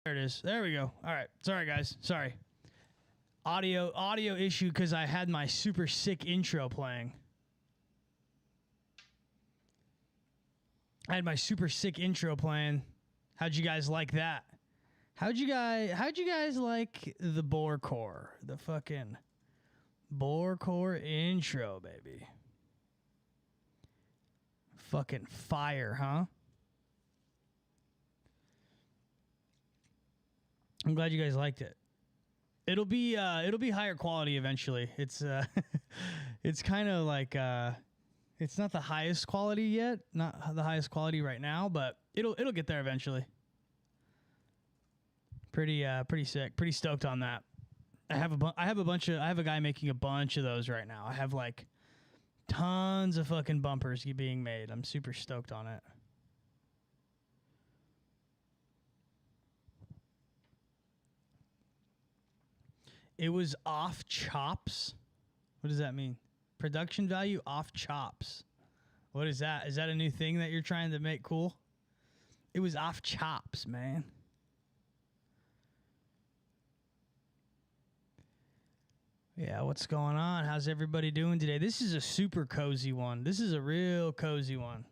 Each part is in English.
There it is. There we go. All right. Sorry, guys. Sorry. Audio issue because I had my super sick intro playing. I had my super sick intro playing. How'd you guys like that? How'd you guys like the Boar Core? The fucking Boar Core intro, baby. Fucking fire, huh? I'm glad you guys liked it. It'll be higher quality eventually. It's it's kind of like it's not the highest quality yet, not the highest quality right now, but it'll get there eventually. Pretty sick. Pretty stoked on that. I have a guy making a bunch of those right now. I have like tons of fucking bumpers being made. I'm super stoked on it. It was off chops. What does that mean? Production value off chops. What is that? Is that a new thing that you're trying to make cool? It was off chops, man. Yeah, what's going on? How's everybody doing today? This is a super cozy one. This is a real cozy one.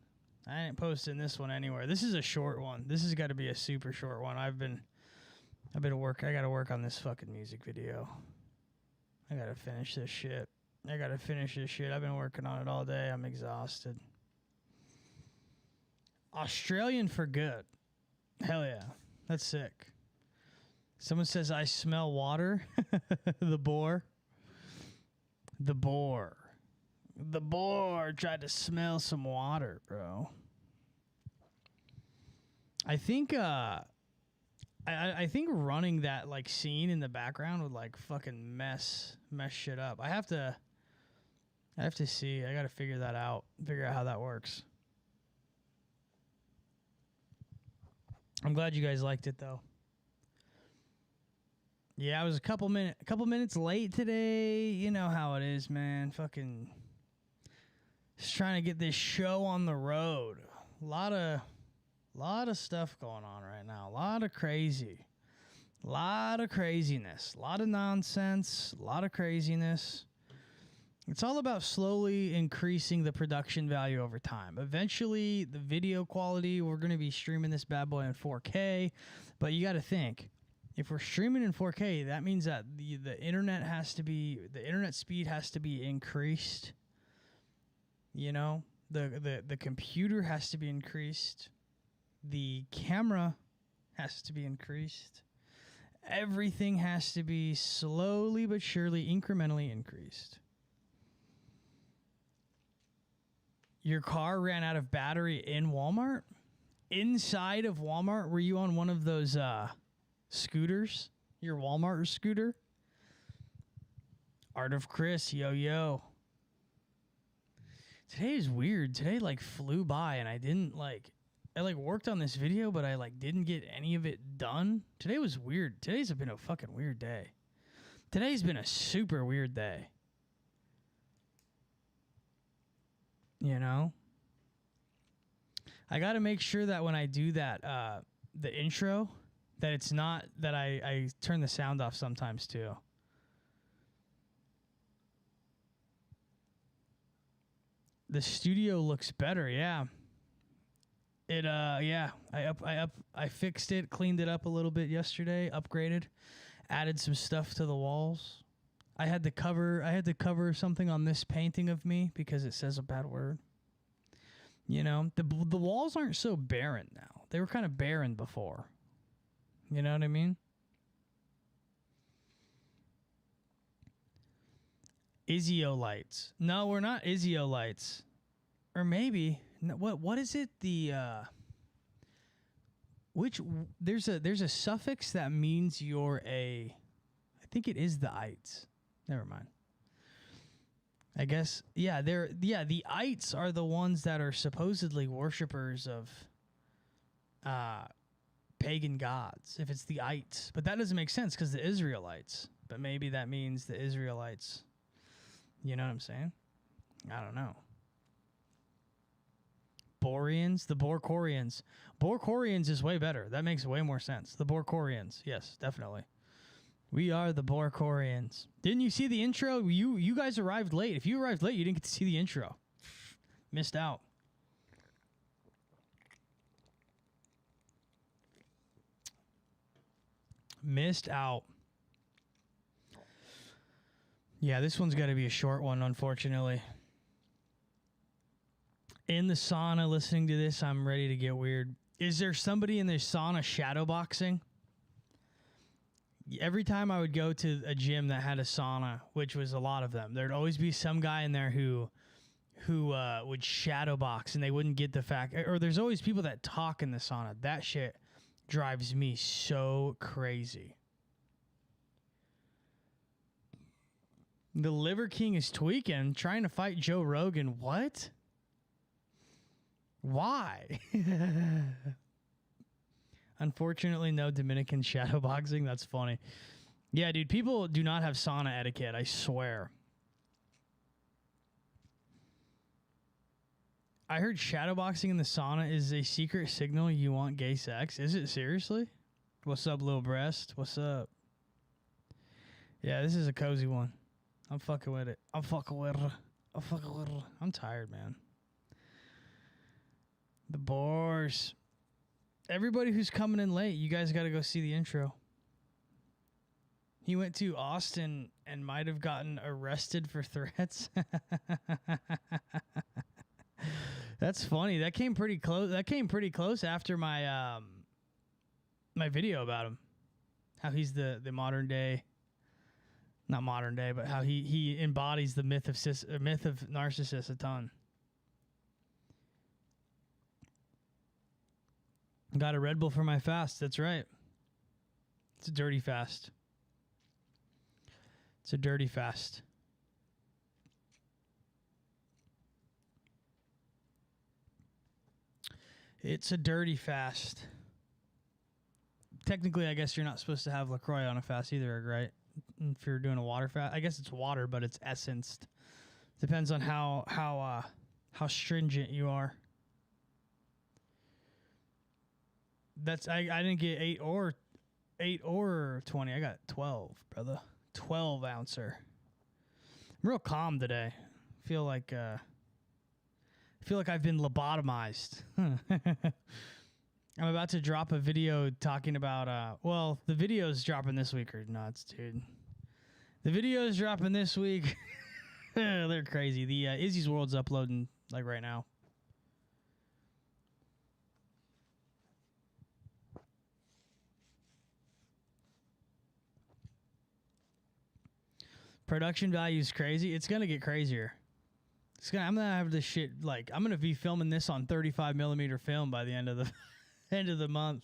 I ain't posting this one anywhere. This is a short one. This has got to be a super short one. I gotta work on this fucking music video. I gotta finish this shit. I've been working on it all day. I'm exhausted. Australian for good. Hell yeah. That's sick. Someone says I smell water. The boar tried to smell some water, bro. I think I think running that like scene in the background would like fucking mess shit up. I have to see. I got to figure that out. Figure out how that works. I'm glad you guys liked it though. Yeah, I was a couple minutes late today. You know how it is, man. Fucking just trying to get this show on the road. A lot of stuff going on right now. A lot of craziness, a lot of nonsense, a lot of craziness. It's all about slowly increasing the production value over time. Eventually, the video quality, we're going to be streaming this bad boy in 4K, but you got to think, if we're streaming in 4K, that means that the internet speed has to be increased. You know, the computer has to be increased. The camera has to be increased. Everything has to be slowly but surely, incrementally increased. Your car ran out of battery in Walmart? Inside of Walmart? Were you on one of those scooters? Your Walmart scooter? Art of Chris, yo. Today is weird. Today like flew by and I worked on this video, but I didn't get any of it done. Today was weird. Today's been a fucking weird day. Today's been a super weird day. You know? I got to make sure that when I do that, the intro, that it's not that I turn the sound off sometimes too. The studio looks better, yeah. I fixed it, cleaned it up a little bit yesterday, upgraded, added some stuff to the walls. I had to cover something on this painting of me because it says a bad word. You know, the walls aren't so barren now. They were kind of barren before. You know what I mean? Izzy-O-lights. No, we're not Izzy-O-lights. Or maybe what is it? There's a suffix that means you're a. I think it is the ites. Never mind. I guess the ites are the ones that are supposedly worshippers of pagan gods. If it's the ites, but that doesn't make sense because the Israelites. But maybe that means the Israelites. You know what I'm saying? I don't know. Boreans, the Borkorians. Borkorians is way better. That makes way more sense. The Borkorians. Yes, definitely. We are the Borkorians. Didn't you see the intro? You guys arrived late. If you arrived late, you didn't get to see the intro. Missed out. Missed out. Yeah, this one's got to be a short one, unfortunately. In the sauna listening to this, I'm ready to get weird. Is there somebody in the sauna shadowboxing? Every time I would go to a gym that had a sauna, which was a lot of them, there'd always be some guy in there who would shadowbox, and they wouldn't get the fact. Or there's always people that talk in the sauna. That shit drives me so crazy. The Liver King is tweaking, trying to fight Joe Rogan. What? Why? Unfortunately, no Dominican shadowboxing. That's funny. Yeah, dude, people do not have sauna etiquette, I swear. I heard shadowboxing in the sauna is a secret signal you want gay sex. Is it seriously? What's up, little breast? What's up? Yeah, this is a cozy one. I'm fucking with it. I'm fucking with it. I'm fucking with it. I'm tired, man. The Boars. Everybody who's coming in late, you guys got to go see the intro. He went to Austin and might have gotten arrested for threats. That's funny. That came pretty close. That came pretty close after my my video about him. How he's the modern day, not modern day, but how he embodies the myth of narcissists a ton. Got a Red Bull for my fast. That's right. It's a dirty fast. It's a dirty fast. It's a dirty fast. Technically, I guess you're not supposed to have LaCroix on a fast either, right? If you're doing a water fast. I guess it's water, but it's essenced. Depends on how stringent you are. That's I didn't get 8 or 20. I got 12, brother. 12 ouncer. I'm real calm today. Feel like I've been lobotomized. I'm about to drop a video talking about well, the videos dropping this week are nuts, dude. The videos dropping this week, they're crazy. The Izzy's World's uploading like right now. Production value is crazy. It's gonna get crazier. I'm gonna have this shit like I'm gonna be filming this on 35mm film by the end of the end of the month.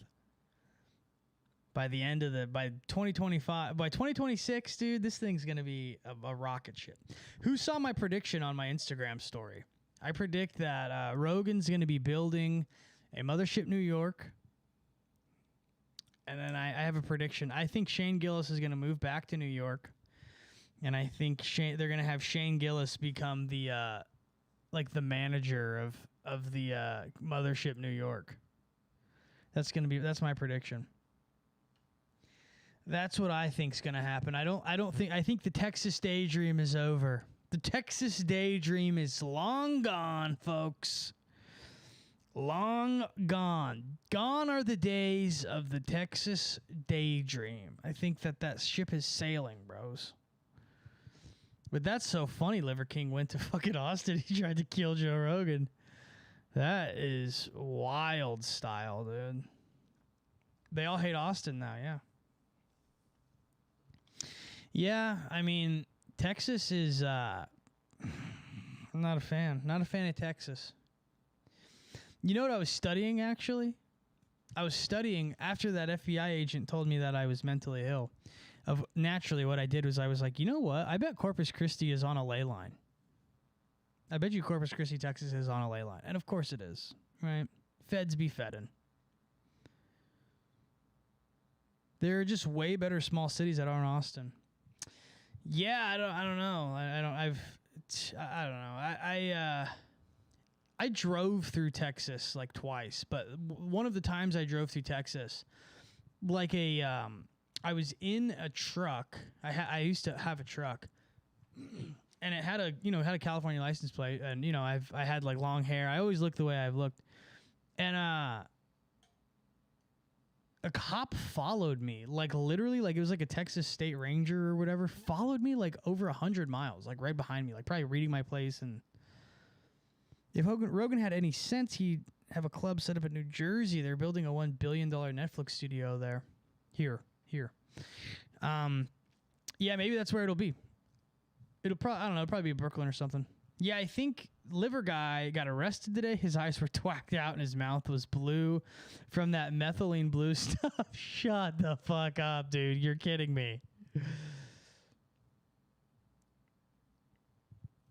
By 2025, by 2026, dude, this thing's gonna be a rocket ship. Who saw my prediction on my Instagram story? I predict that Rogan's gonna be building a mothership New York. And then I have a prediction. I think Shane Gillis is gonna move back to New York. And I think they're gonna have Shane Gillis become the like the manager of the mothership New York. That's my prediction. That's what I think's gonna happen. I think the Texas daydream is over. The Texas daydream is long gone, folks. Long gone. Gone are the days of the Texas daydream. I think that ship is sailing, bros. But that's so funny. Liver King went to fucking Austin. He tried to kill Joe Rogan. That is wild style, dude. They all hate Austin now, yeah. Yeah, I mean, Texas is... I'm not a fan. Not a fan of Texas. You know what I was studying, actually? I was studying after that FBI agent told me that I was mentally ill. Naturally, what I did was I was like, you know what? I bet Corpus Christi is on a ley line. I bet you Corpus Christi, Texas is on a ley line. And of course it is, right? Feds be fedding. There are just way better small cities that aren't Austin. Yeah, I don't know. I don't know. I drove through Texas like twice, but one of the times I drove through Texas, like I was in a truck. I used to have a truck, and it had a California license plate, and I had like long hair. I always looked the way I've looked, and a cop followed me, like literally, like it was like a Texas State Ranger or whatever, followed me like over 100 miles, like right behind me, like probably reading my place. And if Rogan had any sense, he'd have a club set up in New Jersey. They're building a $1 billion Netflix studio there. Here. Yeah, maybe that's where it'll be. It'll probably be Brooklyn or something. Yeah, I think liver guy got arrested today. His eyes were twacked out and his mouth was blue from that methylene blue stuff. Shut the fuck up, dude. You're kidding me.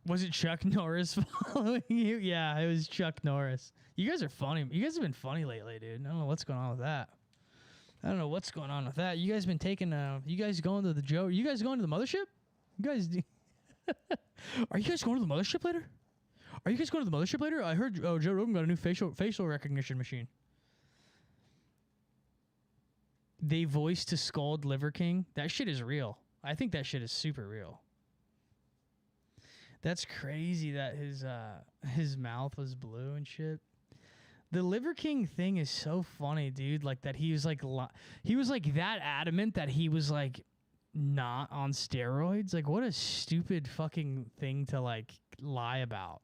Was it Chuck Norris following you? Yeah, it was Chuck Norris. You guys are funny. You guys have been funny lately, dude. I don't know what's going on with that. You guys been taking you guys going to the Joe? You guys going to the mothership? You guys Are you guys going to the mothership later? I heard Joe Rogan got a new facial recognition machine. They voice to scold Liver King. That shit is real. I think that shit is super real. That's crazy that his mouth was blue and shit. The Liver King thing is so funny, dude. Like that he was like that adamant that he was like not on steroids. Like what a stupid fucking thing to like lie about.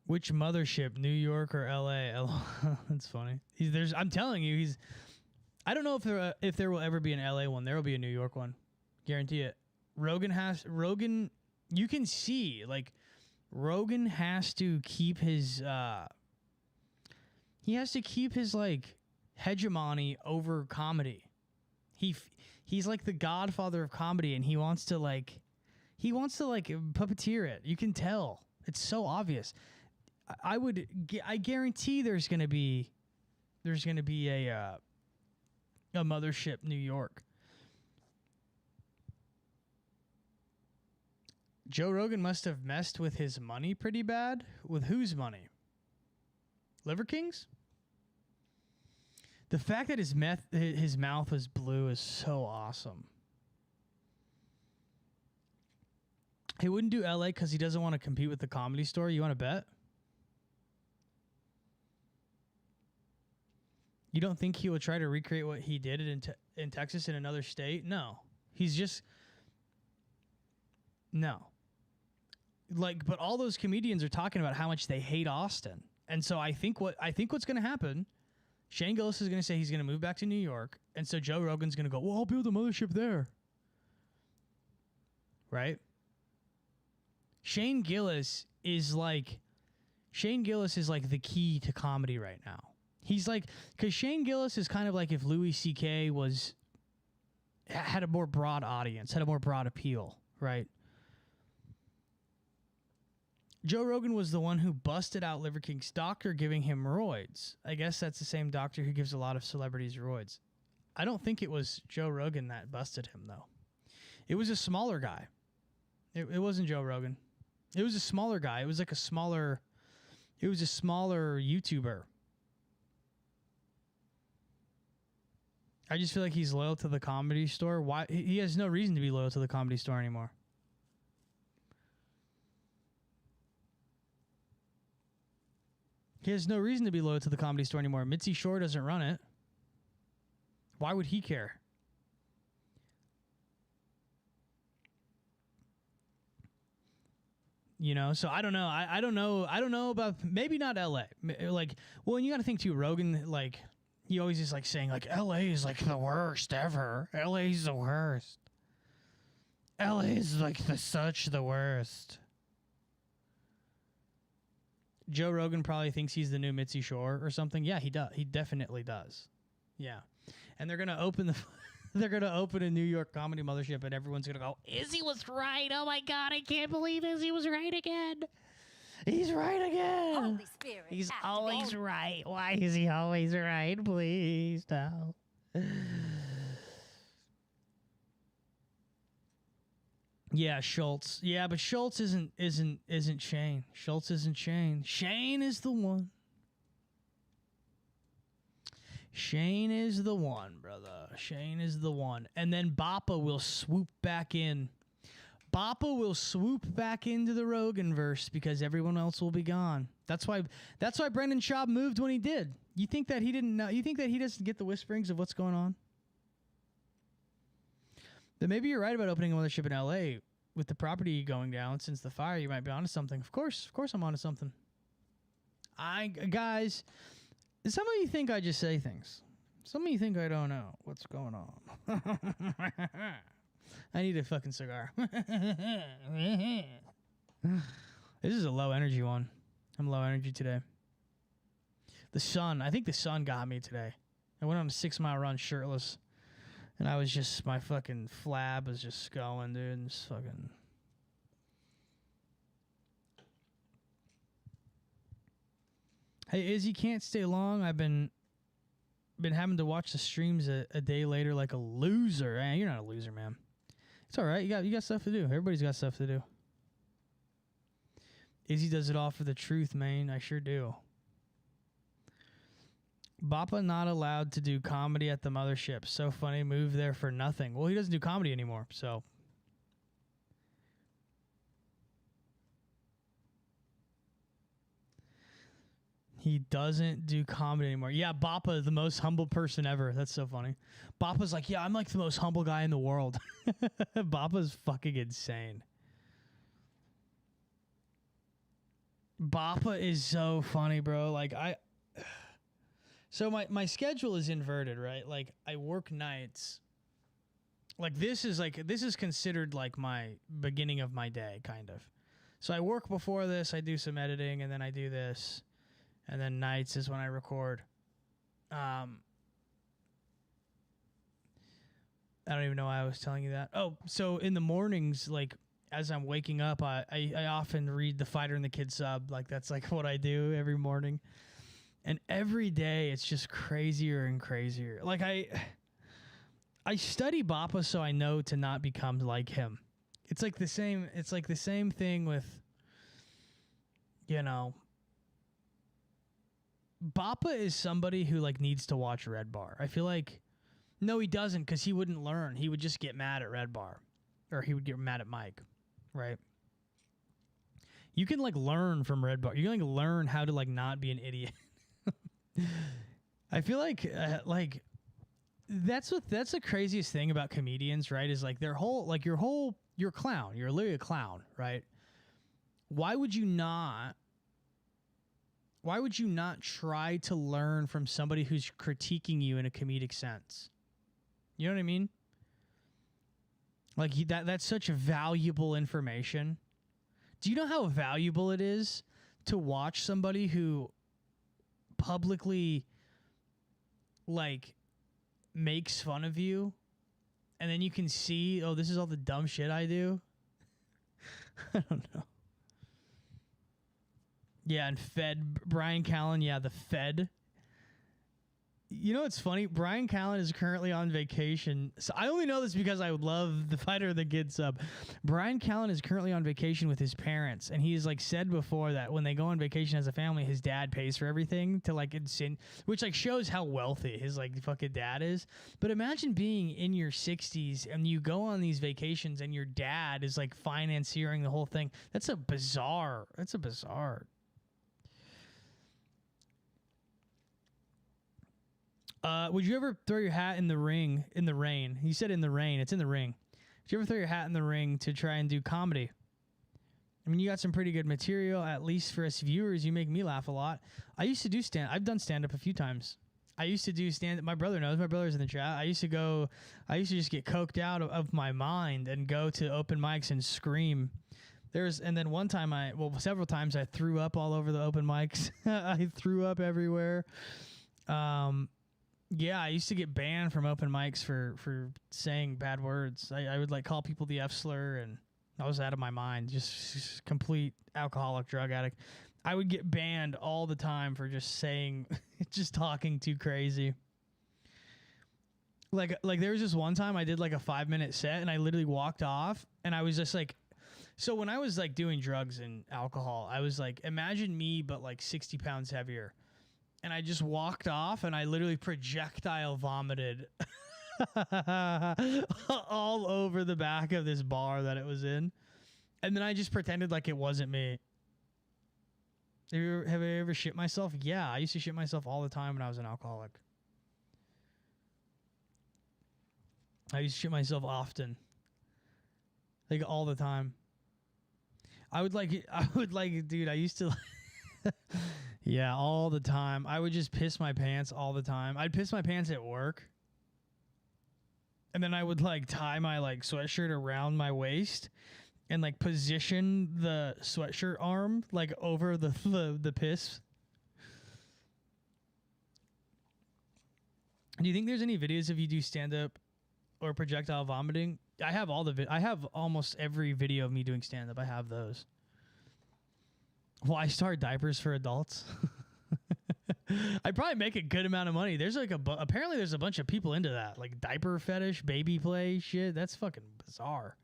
Which mothership, New York or LA? That's funny. I'm telling you, I don't know if there will ever be an LA one. There will be a New York one. Guarantee it. Rogan, you can see, like, Rogan has to keep his, like, hegemony over comedy. He's like the godfather of comedy, and he wants to puppeteer it. You can tell. It's so obvious. I guarantee there's gonna be a mothership New York. Joe Rogan must have messed with his money pretty bad. With whose money? Liver King's? The fact that his mouth was blue is so awesome. He wouldn't do LA because he doesn't want to compete with the Comedy Store. You want to bet? You don't think he would try to recreate what he did in Texas in another state? No. No. Like, but all those comedians are talking about how much they hate Austin. And so I think what's going to happen, Shane Gillis is going to say he's going to move back to New York. And so Joe Rogan's going to go, well, I'll build a mothership there. Right? Shane Gillis is like the key to comedy right now. He's like, because Shane Gillis is kind of like if Louis C.K. had a more broad audience, had a more broad appeal, right? Joe Rogan was the one who busted out Liver King's doctor giving him roids. I guess that's the same doctor who gives a lot of celebrities roids. I don't think it was Joe Rogan that busted him, though. It was a smaller guy. It wasn't Joe Rogan. It was a smaller guy. It was a smaller YouTuber. I just feel like he's loyal to the Comedy Store. Why? He has no reason to be loyal to the Comedy Store anymore. He has no reason to be loyal to the Comedy Store anymore. Mitzi Shore doesn't run it. Why would he care? You know, so I don't know. I don't know about maybe not LA. Like, well, and you got to think too. Rogan, like, he always is like saying like LA is like the worst ever. LA is the worst. LA is like the worst. Joe Rogan probably thinks he's the new Mitzi Shore or something. Yeah, he does. He definitely does. Yeah, and they're gonna open a New York comedy mothership, and everyone's gonna go, Izzy was right. Oh my God, I can't believe Izzy was right again. He's right again. Holy Spirit, he's always right. Why is he always right? Please no. Yeah, Schultz. Yeah, but Schultz isn't Shane. Schultz isn't Shane. Shane is the one. Shane is the one, brother. Shane is the one. And then Bappa will swoop back in. Bappa will swoop back into the Roganverse because everyone else will be gone. That's why Brendan Schaub moved when he did. You think that he didn't know? You think that he doesn't get the whisperings of what's going on? Then maybe you're right about opening a mothership in LA with the property going down since the fire. You might be onto something. Of course I'm onto something. Guys, some of you think I just say things. Some of you think I don't know what's going on. I need a fucking cigar. This is a low energy one. I'm low energy today. I think the sun got me today. I went on a 6-mile run shirtless. And I was just, my fucking flab was just going, dude. And just fucking. Hey, Izzy, can't stay long. I've been having to watch the streams a day later like a loser. You're not a loser, man. It's all right. You got stuff to do. Everybody's got stuff to do. Izzy does it all for the truth, man. I sure do. Bappa not allowed to do comedy at the mothership. So funny, move there for nothing. Well, he doesn't do comedy anymore, so. He doesn't do comedy anymore. Yeah, Bappa, the most humble person ever. That's so funny. Bappa's like, yeah, I'm like the most humble guy in the world. Bappa's fucking insane. Bappa is so funny, bro. Like, So my schedule is inverted, right? Like I work nights. Like this is considered like my beginning of my day, kind of. So I work before this, I do some editing, and then I do this, and then nights is when I record. I don't even know why I was telling you that. Oh, so in the mornings, like as I'm waking up, I often read The Fighter and the Kid sub. Like that's like what I do every morning. And every day it's just crazier and crazier. Like I study Bappa so I know to not become like him. It's like the same thing with, you know, Bappa is somebody who like needs to watch Red Bar. I feel like no, he doesn't, because he wouldn't learn. He would just get mad at Red Bar, or he would get mad at Mike, right? You can like learn from Red Bar. You can like learn how to like not be an idiot. I feel like that's the craziest thing about comedians, right? Is like you're a clown. You're literally a clown, right? Why would you not try to learn from somebody who's critiquing you in a comedic sense? You know what I mean? Like that's such valuable information. Do you know how valuable it is to watch somebody who publicly like makes fun of you, and then you can see, oh, this is all the dumb shit I do? I don't know. Yeah, and Brian Callen, yeah, the Fed. You know what's funny? Brian Callen is currently on vacation. So I only know this because I would love The Fighter of the Kid sub. Brian Callen is currently on vacation with his parents, and he's like said before that when they go on vacation as a family, his dad pays for everything to like which like shows how wealthy his like fucking dad is. But imagine being in your 60s and you go on these vacations and your dad is like financiering the whole thing. That's a bizarre. Would you ever throw your hat in the ring in the rain? You said in the rain. It's in the ring. Did you ever throw your hat in the ring to try and do comedy? I mean, you got some pretty good material, at least for us viewers. You make me laugh a lot. I used to do I've done stand-up a few times. I used to do stand-up. My brother knows. My brother's in the chat. I used to just get coked out of my mind and go to open mics and scream. And then one time several times I threw up all over the open mics. I threw up everywhere. Yeah, I used to get banned from open mics for saying bad words. I would like call people the F slur, and I was out of my mind, just complete alcoholic drug addict. I would get banned all the time for just talking too crazy. Like there was this one time I did like a 5-minute set, and I literally walked off, And I was just like, so when I was like doing drugs and alcohol, I was like, imagine me, but like 60 pounds heavier. And I just walked off and I literally projectile vomited all over the back of this bar that it was in. And then I just pretended like it wasn't me. Have I ever shit myself? Yeah, I used to shit myself all the time when I was an alcoholic. I used to shit myself often. Like all the time. I would like, dude, I used to, yeah, all the time. I would just piss my pants all the time. I'd piss my pants at work. And then I would like tie my like sweatshirt around my waist and like position the sweatshirt arm like over the piss. Do you think there's any videos of you do stand up or projectile vomiting? I have I have almost every video of me doing stand up. I have those. Why start diapers for adults? I'd probably make a good amount of money. There's like apparently there's a bunch of people into that, like diaper fetish, baby play shit. That's fucking bizarre.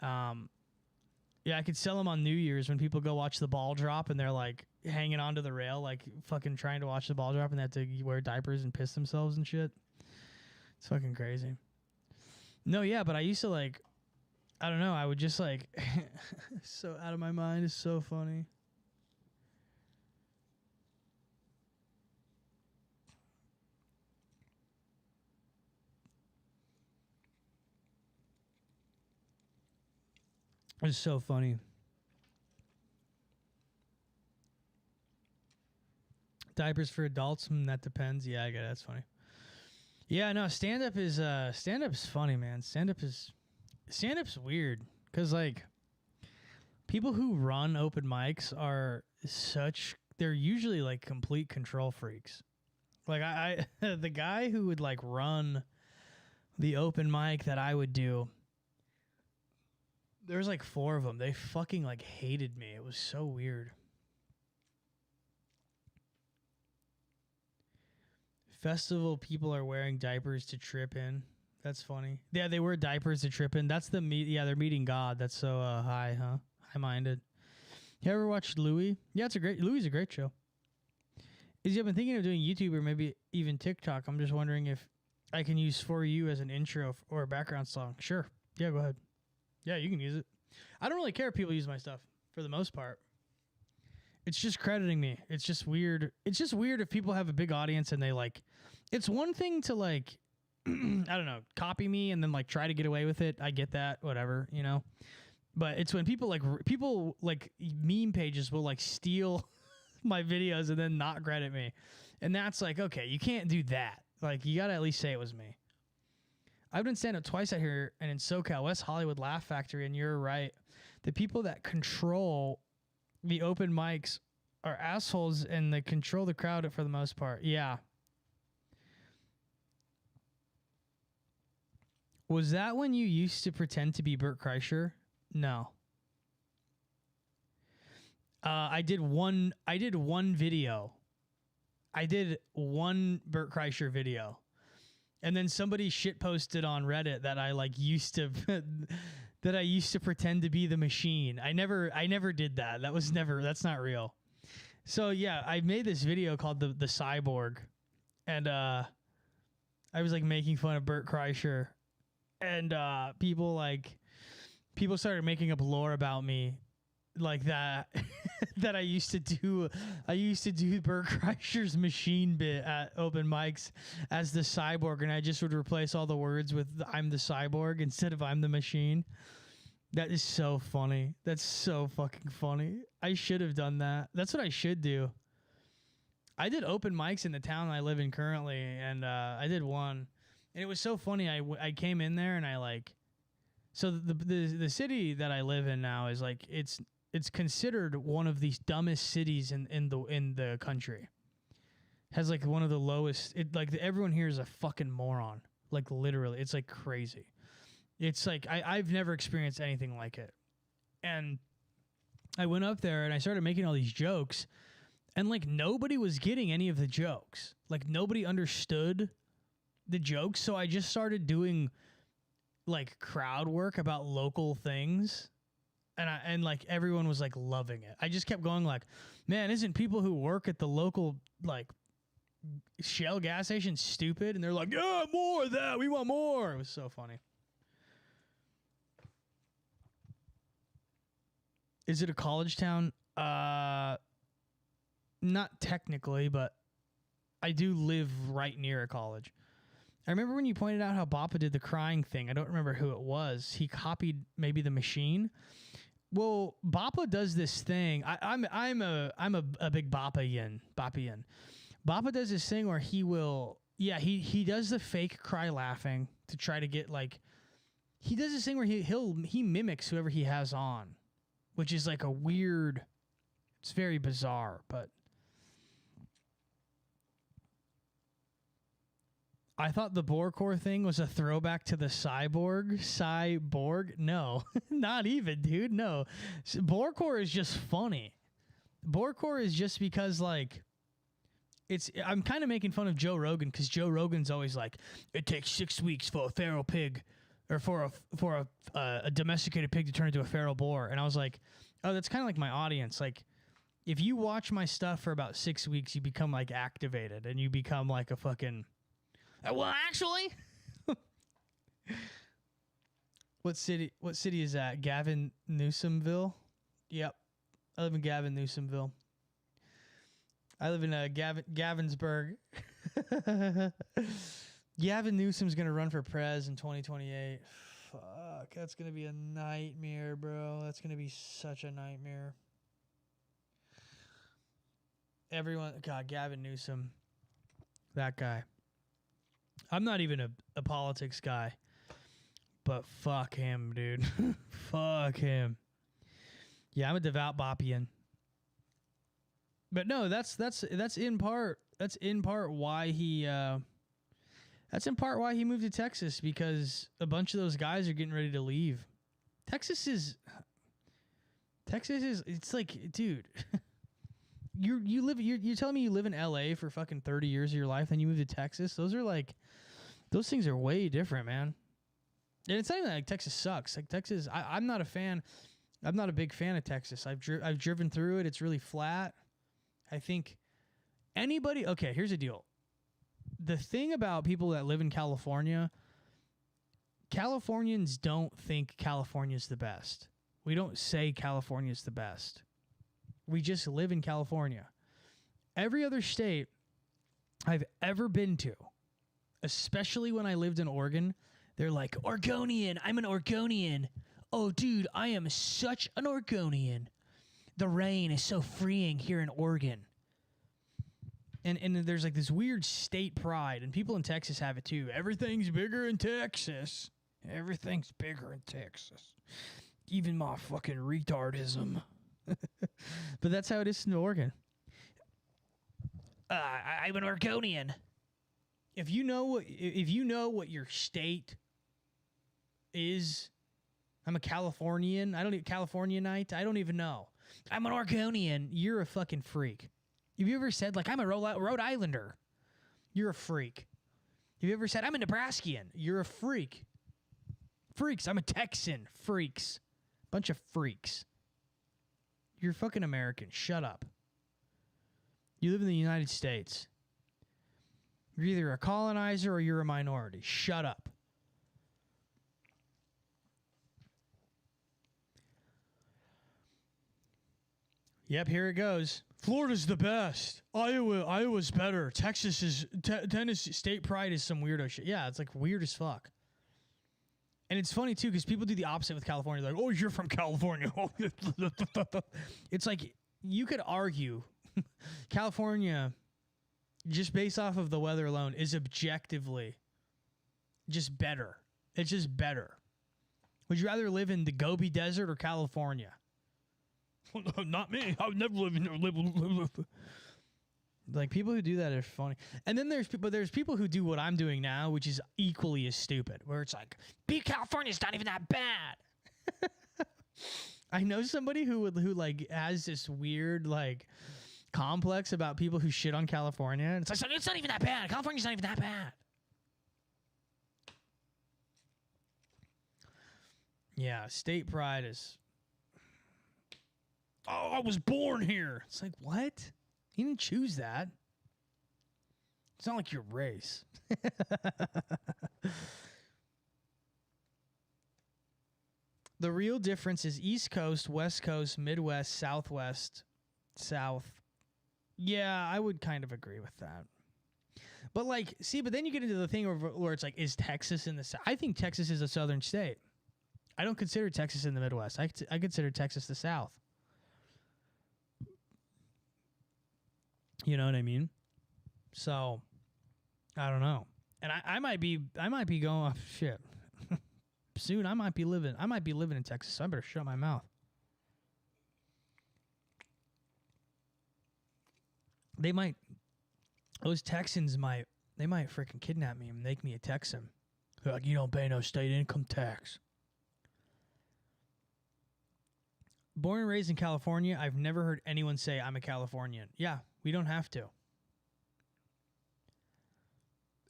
Yeah, I could sell them on New Year's when people go watch the ball drop and they're like hanging onto the rail, like fucking trying to watch the ball drop and they have to wear diapers and piss themselves and shit. It's fucking crazy. No, yeah, but I used to like, I don't know, I would just like, so out of my mind. It's so funny. It's so funny. Diapers for adults? That depends. Yeah, I get it. That's funny. Yeah, no, stand-up's funny, man. Stand-up's weird. Because, like, people who run open mics are they're usually, like, complete control freaks. Like, I the guy who would, like, run the open mic that I would do, there's like 4 of them. They fucking like hated me. It was so weird. Festival people are wearing diapers to trip in. That's funny. Yeah, they wear diapers to trip in. That's yeah, they're meeting God. That's so high, huh? High-minded. You ever watched Louis? Yeah, Louis is a great show. Izzy, I've been thinking of doing YouTube or maybe even TikTok. I'm just wondering if I can use For You as an intro or a background song. Sure. Yeah, go ahead. Yeah, you can use it. I don't really care if people use my stuff for the most part. It's just crediting me. It's just weird. It's just weird if people have a big audience and they like, it's one thing to like, I don't know, copy me and then like try to get away with it. I get that, whatever, you know. But it's when people like meme pages will like steal my videos and then not credit me. And that's like, okay, you can't do that. Like you got to at least say it was me. I've done stand-up twice out here and in SoCal, West Hollywood Laugh Factory, and you're right. The people that control the open mics are assholes, and they control the crowd for the most part. Yeah. Was that when you used to pretend to be Bert Kreischer? No. I did one video. I did one Bert Kreischer video. And then somebody shit posted on Reddit that I like used to that I used to pretend to be the machine. I never did that. That's not real. So yeah, I made this video called the Cyborg, and I was like making fun of Bert Kreischer, and people started making up lore about me like that. That I used to do Bert Kreischer's machine bit at open mics as the cyborg, and I just would replace all the words with I'm the cyborg instead of I'm the machine. That is so funny. That's so fucking funny. I should have done that. That's what I should do. I did open mics in the town I live in currently, and I did one, and it was so funny. I came in there and I like, so the city that I live in now is like it's considered one of the dumbest cities in the country. Has like one of the lowest. Everyone here is a fucking moron. Like literally, it's like crazy. It's like I've never experienced anything like it. And I went up there and I started making all these jokes, and like nobody was getting any of the jokes. Like nobody understood the jokes, so I just started doing like crowd work about local things. And like everyone was like loving it. I just kept going like, man, isn't people who work at the local like Shell gas station stupid? And they're like, yeah, more of that. We want more. It was so funny. Is it a college town? Not technically, but I do live right near a college. I remember when you pointed out how Bappa did the crying thing. I don't remember who it was. He copied maybe the machine. Well, Bappa does this thing. I'm a big Bappa-ian. Bappa does this thing where he will, he does the fake cry laughing to try to get like, he does this thing where he mimics whoever he has on, which is like a weird, it's very bizarre, but I thought the Borecore thing was a throwback to the cyborg. No, not even, dude. No, Borecore is just funny. Borecore is just because like I'm kind of making fun of Joe Rogan because Joe Rogan's always like, it takes 6 weeks for a feral pig or for a domesticated pig to turn into a feral boar. And I was like, oh, that's kind of like my audience. Like, if you watch my stuff for about 6 weeks, you become like activated and you become like a fucking. Well, actually, what city is that? Gavin Newsomville? Yep. I live in Gavin Newsomville. I live in Gavensburg. Gavin Newsom's going to run for prez in 2028. Fuck, that's going to be a nightmare, bro. That's going to be such a nightmare. Everyone, God, Gavin Newsom. That guy. I'm not even a politics guy, but fuck him, dude. Fuck him. Yeah, I'm a devout Boppian. But no, that's in part why he moved to Texas, because a bunch of those guys are getting ready to leave. Texas is it's like, dude. You're telling me you live in LA for fucking 30 years of your life, then you move to Texas? Those things are way different, man. And it's not even like Texas sucks. Like Texas, I'm not a fan. I'm not a big fan of Texas. I've driven through it. It's really flat. I think anybody. Okay, here's the deal. The thing about people that live in California, Californians don't think California's the best. We don't say California's the best. We just live in California. Every other state I've ever been to, especially when I lived in Oregon, they're like, Oregonian, I'm an Oregonian. Oh, dude, I am such an Oregonian. The rain is so freeing here in Oregon. And there's like this weird state pride, and people in Texas have it too. Everything's bigger in Texas. Everything's bigger in Texas. Even my fucking retardism. But that's how it is in Oregon. I'm an Oregonian. If you know what your state is, I'm a Californian. Californianite. I don't even know. I'm an Oregonian. You're a fucking freak. Have you ever said like I'm a Rhode Islander? You're a freak. Have you ever said I'm a Nebraskian? You're a freak. Freaks. I'm a Texan. Freaks. Bunch of freaks. You're fucking American. Shut up. You live in the United States. You're either a colonizer or you're a minority. Shut up. Yep, here it goes. Florida's the best. Iowa's better. Tennessee state pride is some weirdo shit. Yeah, it's like weird as fuck. And it's funny too because people do the opposite with California. Like, oh, you're from California. It's like you could argue California, just based off of the weather alone, is objectively just better. It's just better. Would you rather live in the Gobi Desert or California? Not me. I would never live in. Like people who do that are funny. And then there's people who do what I'm doing now, which is equally as stupid. Where it's like, California's not even that bad. I know somebody who like has this weird like complex about people who shit on California. And it's like, it's not even that bad. California's not even that bad. Yeah, state pride is. Oh, I was born here. It's like, what? You didn't choose that. It's not like your race. The real difference is East Coast, West Coast, Midwest, Southwest, South. Yeah, I would kind of agree with that. But like, see, but then you get into the thing where it's like, is Texas in the South? I think Texas is a southern state. I don't consider Texas in the Midwest. I consider Texas the South. You know what I mean? So, I don't know. And I might be going off shit. Soon I might be living in Texas, so I better shut my mouth. Those Texans might freaking kidnap me and make me a Texan. They're like, you don't pay no state income tax. Born and raised in California, I've never heard anyone say I'm a Californian. Yeah, we don't have to.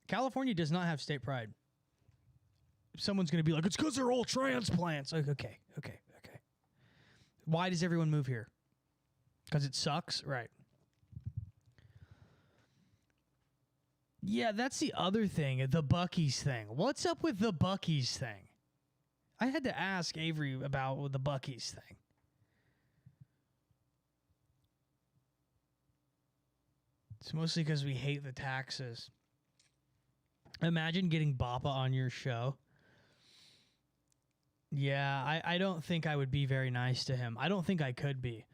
California does not have state pride. Someone's going to be like, it's because they're all transplants. Like, okay. Why does everyone move here? Because it sucks? Right. Yeah, that's the other thing, the Buc-ee's thing. What's up with the Buc-ee's thing? I had to ask Avery about the Buc-ee's thing. It's mostly because we hate the taxes. Imagine getting Bappa on your show. Yeah, I don't think I would be very nice to him. I don't think I could be.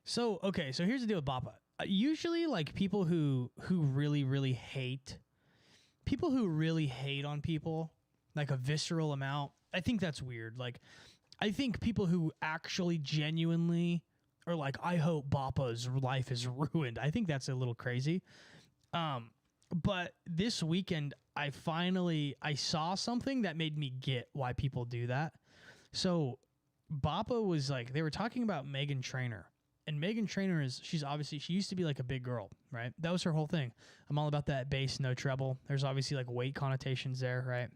So here's the deal with Bappa. Usually, like, people who really, really hate on people, like a visceral amount, I think that's weird. Like, I think people who actually genuinely are like, I hope Bappa's life is ruined, I think that's a little crazy. But this weekend, I saw something that made me get why people do that. So Bappa was like, they were talking about Meghan Trainor. And Meghan Trainor she used to be like a big girl, right? That was her whole thing. I'm all about that bass, no treble. There's obviously like weight connotations there, right?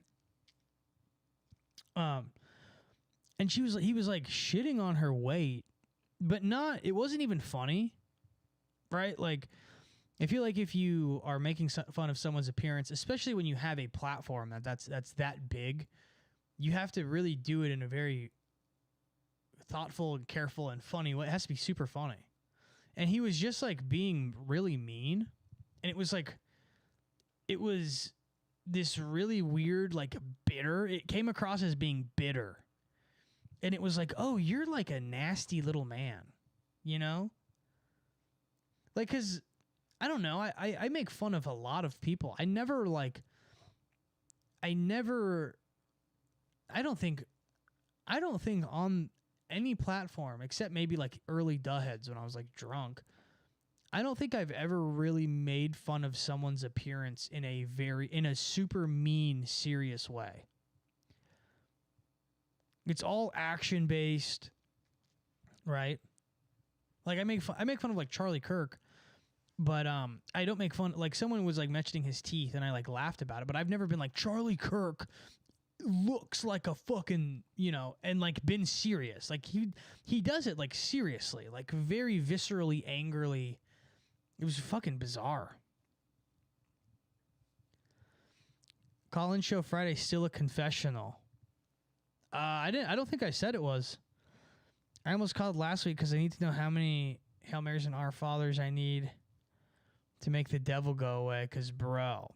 And he was like shitting on her weight, but it wasn't even funny, right? Like, I feel like if you are making fun of someone's appearance, especially when you have a platform that's that big, you have to really do it in a very thoughtful and careful and funny way. It has to be super funny. And he was just like being really mean. And it was this really weird, like, bitter. It came across as being bitter. And it was like, oh, you're like a nasty little man, you know? Like, because, I don't know, I make fun of a lot of people. I don't think on any platform, except maybe like early Duheads when I was like drunk, I don't think I've ever really made fun of someone's appearance in a super mean, serious way. It's all action based, right? Like, I make fun of like Charlie Kirk, but I don't make fun. Like, someone was like mentioning his teeth, and I like laughed about it. But I've never been like, Charlie Kirk looks like a fucking, and like been serious. Like, he does it like seriously, like very viscerally, angrily. It was fucking bizarre. Call-in show Friday still a confessional. I don't think I said it was. I almost called last week because I need to know how many Hail Marys and Our Fathers I need to make the devil go away. Because, bro.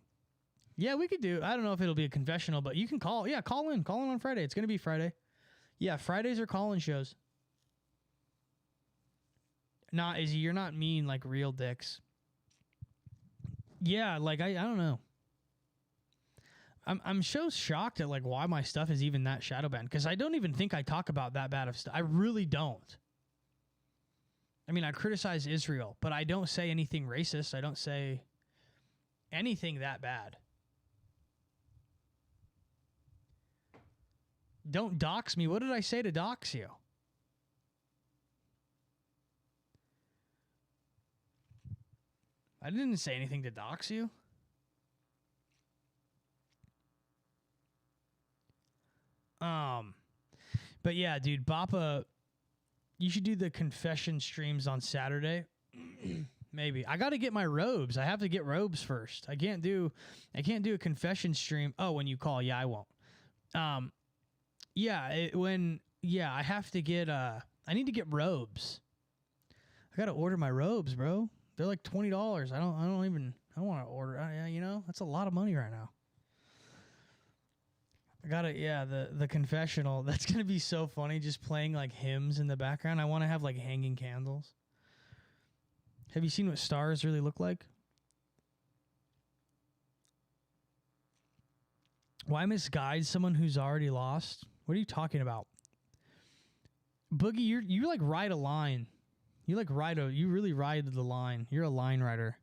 Yeah, we could do. I don't know if it'll be a confessional, but you can call. Yeah, call in. Call in on Friday. It's going to be Friday. Yeah, Fridays are call-in shows. Nah, Izzy, you're not mean like real dicks. Yeah, like, I don't know. I'm so shocked at like why my stuff is even that shadow banned, because I don't even think I talk about that bad of stuff. I really don't. I mean, I criticize Israel, but I don't say anything racist. I don't say anything that bad. Don't dox me. What did I say to dox you? I didn't say anything to dox you. But yeah, dude, Bappa, you should do the confession streams on Saturday. Maybe. I got to get my robes. I have to get robes first. I can't do a confession stream. Oh, when you call, yeah, I won't. I have to get I need to get robes. I got to order my robes, bro. They're like $20. I don't want to order. That's a lot of money right now. I got to the confessional. That's going to be so funny, just playing like hymns in the background. I want to have like hanging candles. Have you seen what stars really look like? Why misguide someone who's already lost? What are you talking about? Boogie, you like ride a line. You really ride the line. You're a line rider.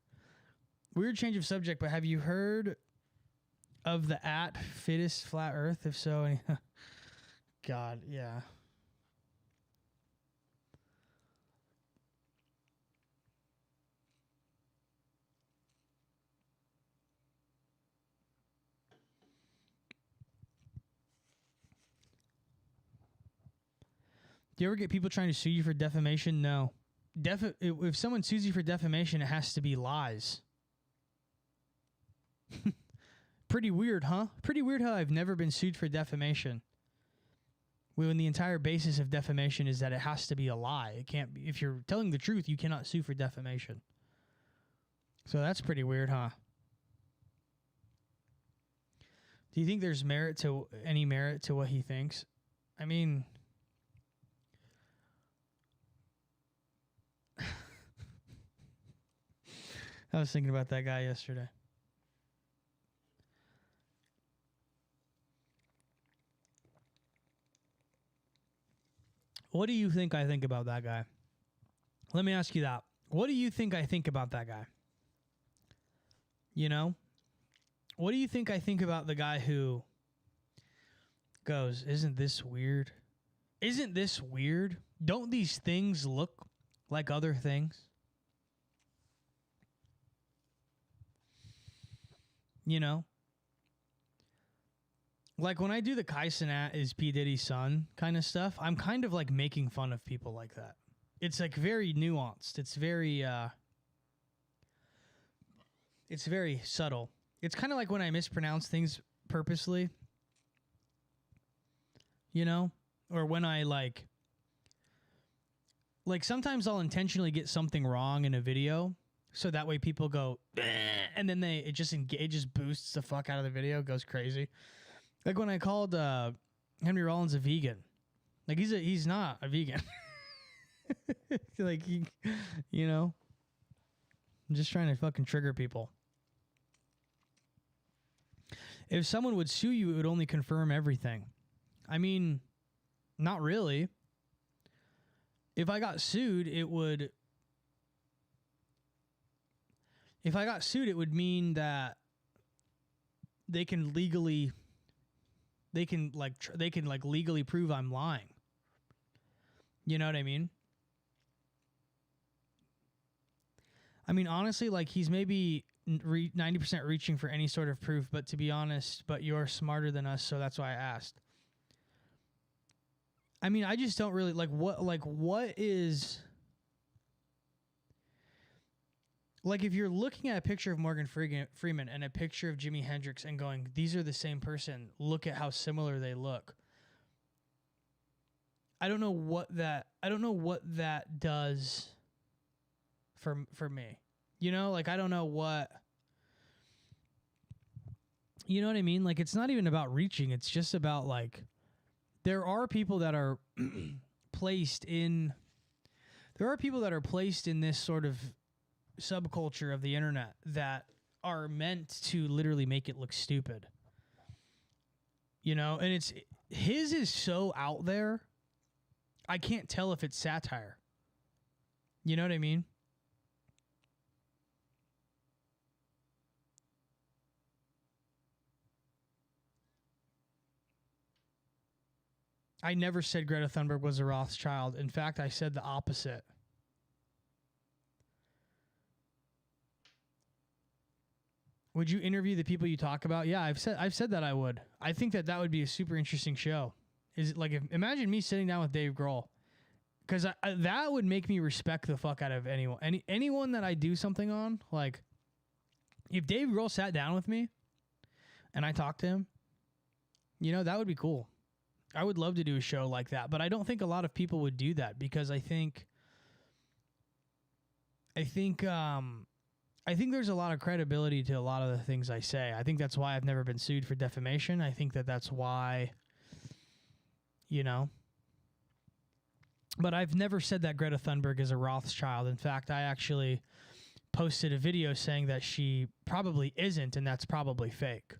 Weird change of subject, but have you heard of the @fittest flat earth? If so, God, yeah. Do you ever get people trying to sue you for defamation? No. If someone sues you for defamation, it has to be lies. Pretty weird, huh? Pretty weird how I've never been sued for defamation. When the entire basis of defamation is that it has to be a lie. It can't be. If you're telling the truth, you cannot sue for defamation. So that's pretty weird, huh? Do you think there's any merit to what he thinks? I mean, I was thinking about that guy yesterday. What do you think I think about that guy? Let me ask you that. What do you think I think about that guy? You know? What do you think I think about the guy who goes, "Isn't this weird? Isn't this weird? Don't these things look like other things?" You know? Like when I do the Kai Cenat is P. Diddy's son kind of stuff, I'm kind of like making fun of people like that. It's like very nuanced. It's very subtle. It's kind of like when I mispronounce things purposely, you know? Or when I like sometimes I'll intentionally get something wrong in a video so that way people go, and then it just boosts the fuck out of the video, goes crazy. Like when I called Henry Rollins a vegan. Like he's not a vegan. Like I'm just trying to fucking trigger people. If someone would sue you, it would only confirm everything. I mean, not really. If I got sued, it would mean that they can legally prove I'm lying. You know what I mean? I mean, honestly, like he's maybe 90% reaching for any sort of proof, but to be honest, but you're smarter than us, so that's why I asked. I mean, I just don't really what is like if you're looking at a picture of Morgan Freeman and a picture of Jimi Hendrix and going, these are the same person, look at how similar they look. I don't know what that does for me. You know, like I don't know what, you know what I mean? Like it's not even about reaching, it's just about like there are people that are placed in this sort of subculture of the internet that are meant to literally make it look stupid. You know, and his is so out there, I can't tell if it's satire. You know what I mean? I never said Greta Thunberg was a Rothschild. In fact, I said the opposite. Would you interview the people you talk about? Yeah, I've said that I would. I think that would be a super interesting show. Is like, imagine me sitting down with Dave Grohl, because that would make me respect the fuck out of anyone. Anyone that I do something on, like, if Dave Grohl sat down with me and I talked to him, you know, that would be cool. I would love to do a show like that, but I don't think a lot of people would do that, because I think there's a lot of credibility to a lot of the things I say. I think that's why I've never been sued for defamation. I think that's why, you know. But I've never said that Greta Thunberg is a Rothschild. In fact, I actually posted a video saying that she probably isn't, and that's probably fake.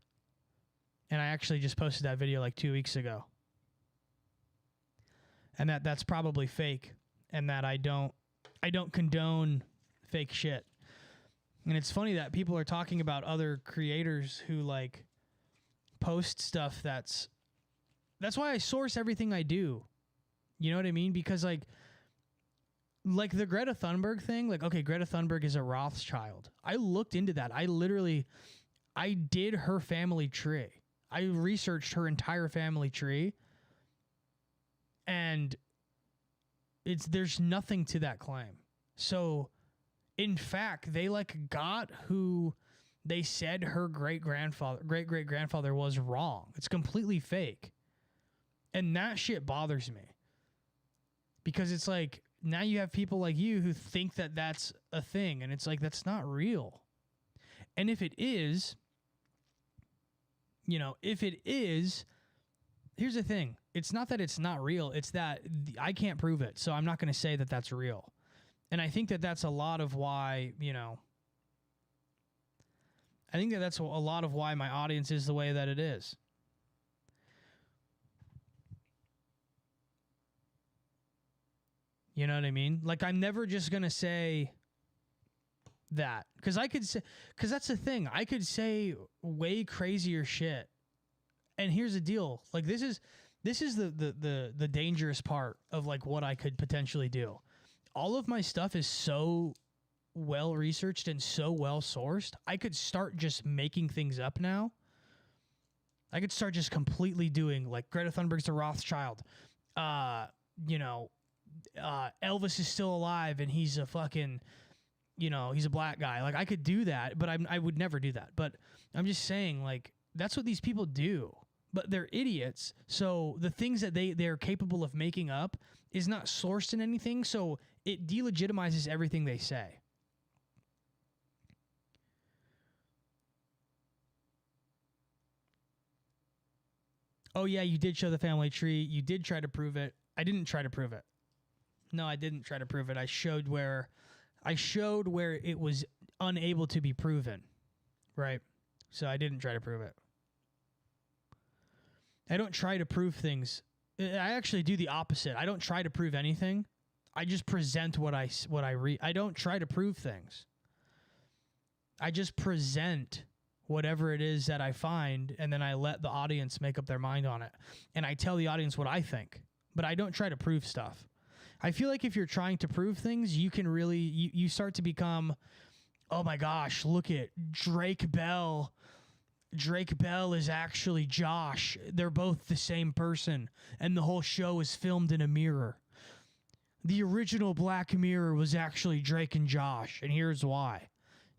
And I actually just posted that video like 2 weeks ago. And that's probably fake, and that I don't condone fake shit. And it's funny that people are talking about other creators who like post stuff that's why I source everything I do. You know what I mean? Because like the Greta Thunberg thing, like, okay, Greta Thunberg is a Rothschild. I looked into that. I did her family tree. I researched her entire family tree. And there's nothing to that claim. So, in fact, they like got who they said her great great grandfather was wrong. It's completely fake. And that shit bothers me. Because it's like, now you have people like you who think that that's a thing, and it's like, that's not real. And if it is, you know, here's the thing. It's not that it's not real. It's that I can't prove it. So I'm not going to say that that's real. And I think that that's a lot of why, you know, I think that that's a lot of why my audience is the way that it is. You know what I mean? Like, I'm never just going to say that. Because that's the thing. I could say way crazier shit. And here's the deal. Like, this is the dangerous part of like what I could potentially do. All of my stuff is so well researched and so well sourced. I could start just making things up now. I could start just completely doing like Greta Thunberg's a Rothschild. You know, Elvis is still alive and he's a fucking, you know, he's a black guy. Like, I could do that, but I would never do that. But I'm just saying, like, that's what these people do. But they're idiots. So the things that they're capable of making up is not sourced in anything. So it delegitimizes everything they say. Oh yeah, you did show the family tree. You did try to prove it. I didn't try to prove it. No, I didn't try to prove it. I showed where it was unable to be proven. Right? So I didn't try to prove it. I don't try to prove things. I actually do the opposite. I don't try to prove anything. I just present what I read. I don't try to prove things. I just present whatever it is that I find, and then I let the audience make up their mind on it. And I tell the audience what I think, but I don't try to prove stuff. I feel like if you're trying to prove things, you can really, you start to become, oh my gosh, look at Drake Bell. Drake Bell is actually Josh. They're both the same person, and the whole show is filmed in a mirror. The original Black Mirror was actually Drake and Josh, and here's why.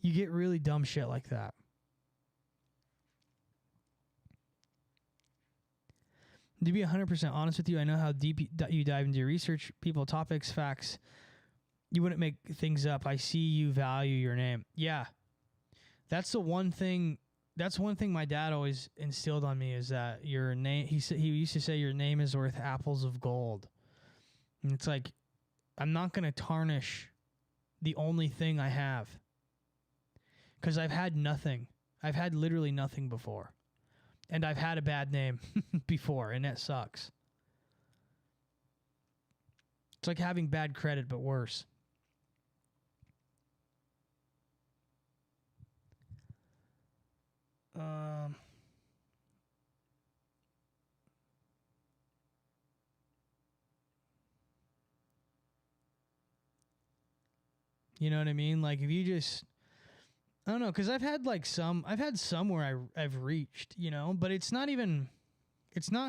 You get really dumb shit like that. To be 100% honest with you, I know how deep you dive into your research, people, topics, facts. You wouldn't make things up. I see you value your name. Yeah. That's the one thing. That's one thing my dad always instilled on me, is that your name, he used to say, your name is worth apples of gold. And it's like, I'm not going to tarnish the only thing I have. Because I've had nothing. I've had literally nothing before. And I've had a bad name before, and that sucks. It's like having bad credit, but worse. You know what I mean? Like, if you just, I don't know, because I've had some where I've reached, you know, but it's not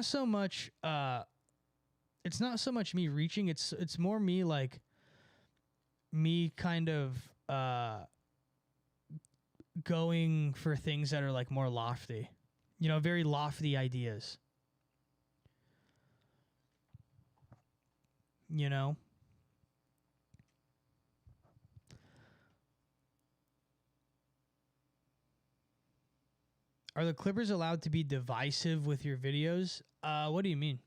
so much it's not so much me reaching, it's more me like me kind of going for things that are like more lofty. You know, very lofty ideas. You know? Are the Clippers allowed to be divisive with your videos? What do you mean?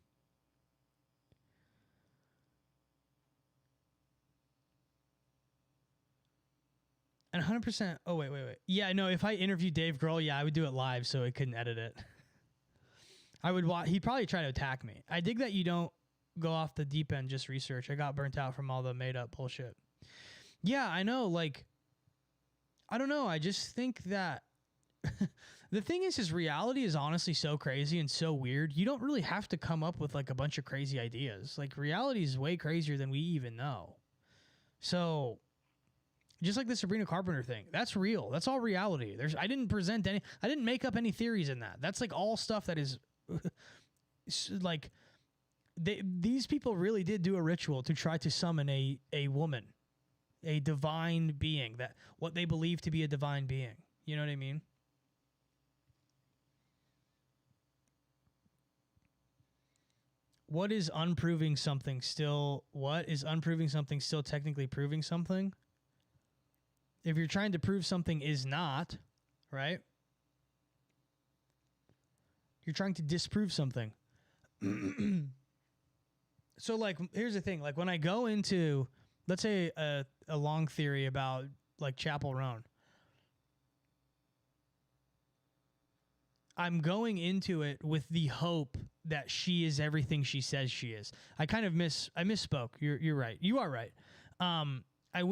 And 100%. Oh, wait. Yeah, no, if I interviewed Dave Grohl, yeah, I would do it live so I couldn't edit it. I would watch. He'd probably try to attack me. I dig that you don't go off the deep end, just research. I got burnt out from all the made up bullshit. Yeah, I know. Like, I don't know. I just think that the thing is reality is honestly so crazy and so weird. You don't really have to come up with like a bunch of crazy ideas. Like, reality is way crazier than we even know. So, just like the Sabrina Carpenter thing, that's real. That's all reality. I didn't make up any theories in that. That's like all stuff that is like these people really did do a ritual to try to summon a woman, a divine being, that what they believe to be a divine being. You know what I mean? What is unproving something still technically proving something? If you're trying to prove something is not, right? You're trying to disprove something. So, like, here's the thing. Like, when I go into, let's say, a long theory about, like, Chapel Roan, I'm going into it with the hope that she is everything she says she is. I misspoke. You're right. You are right. I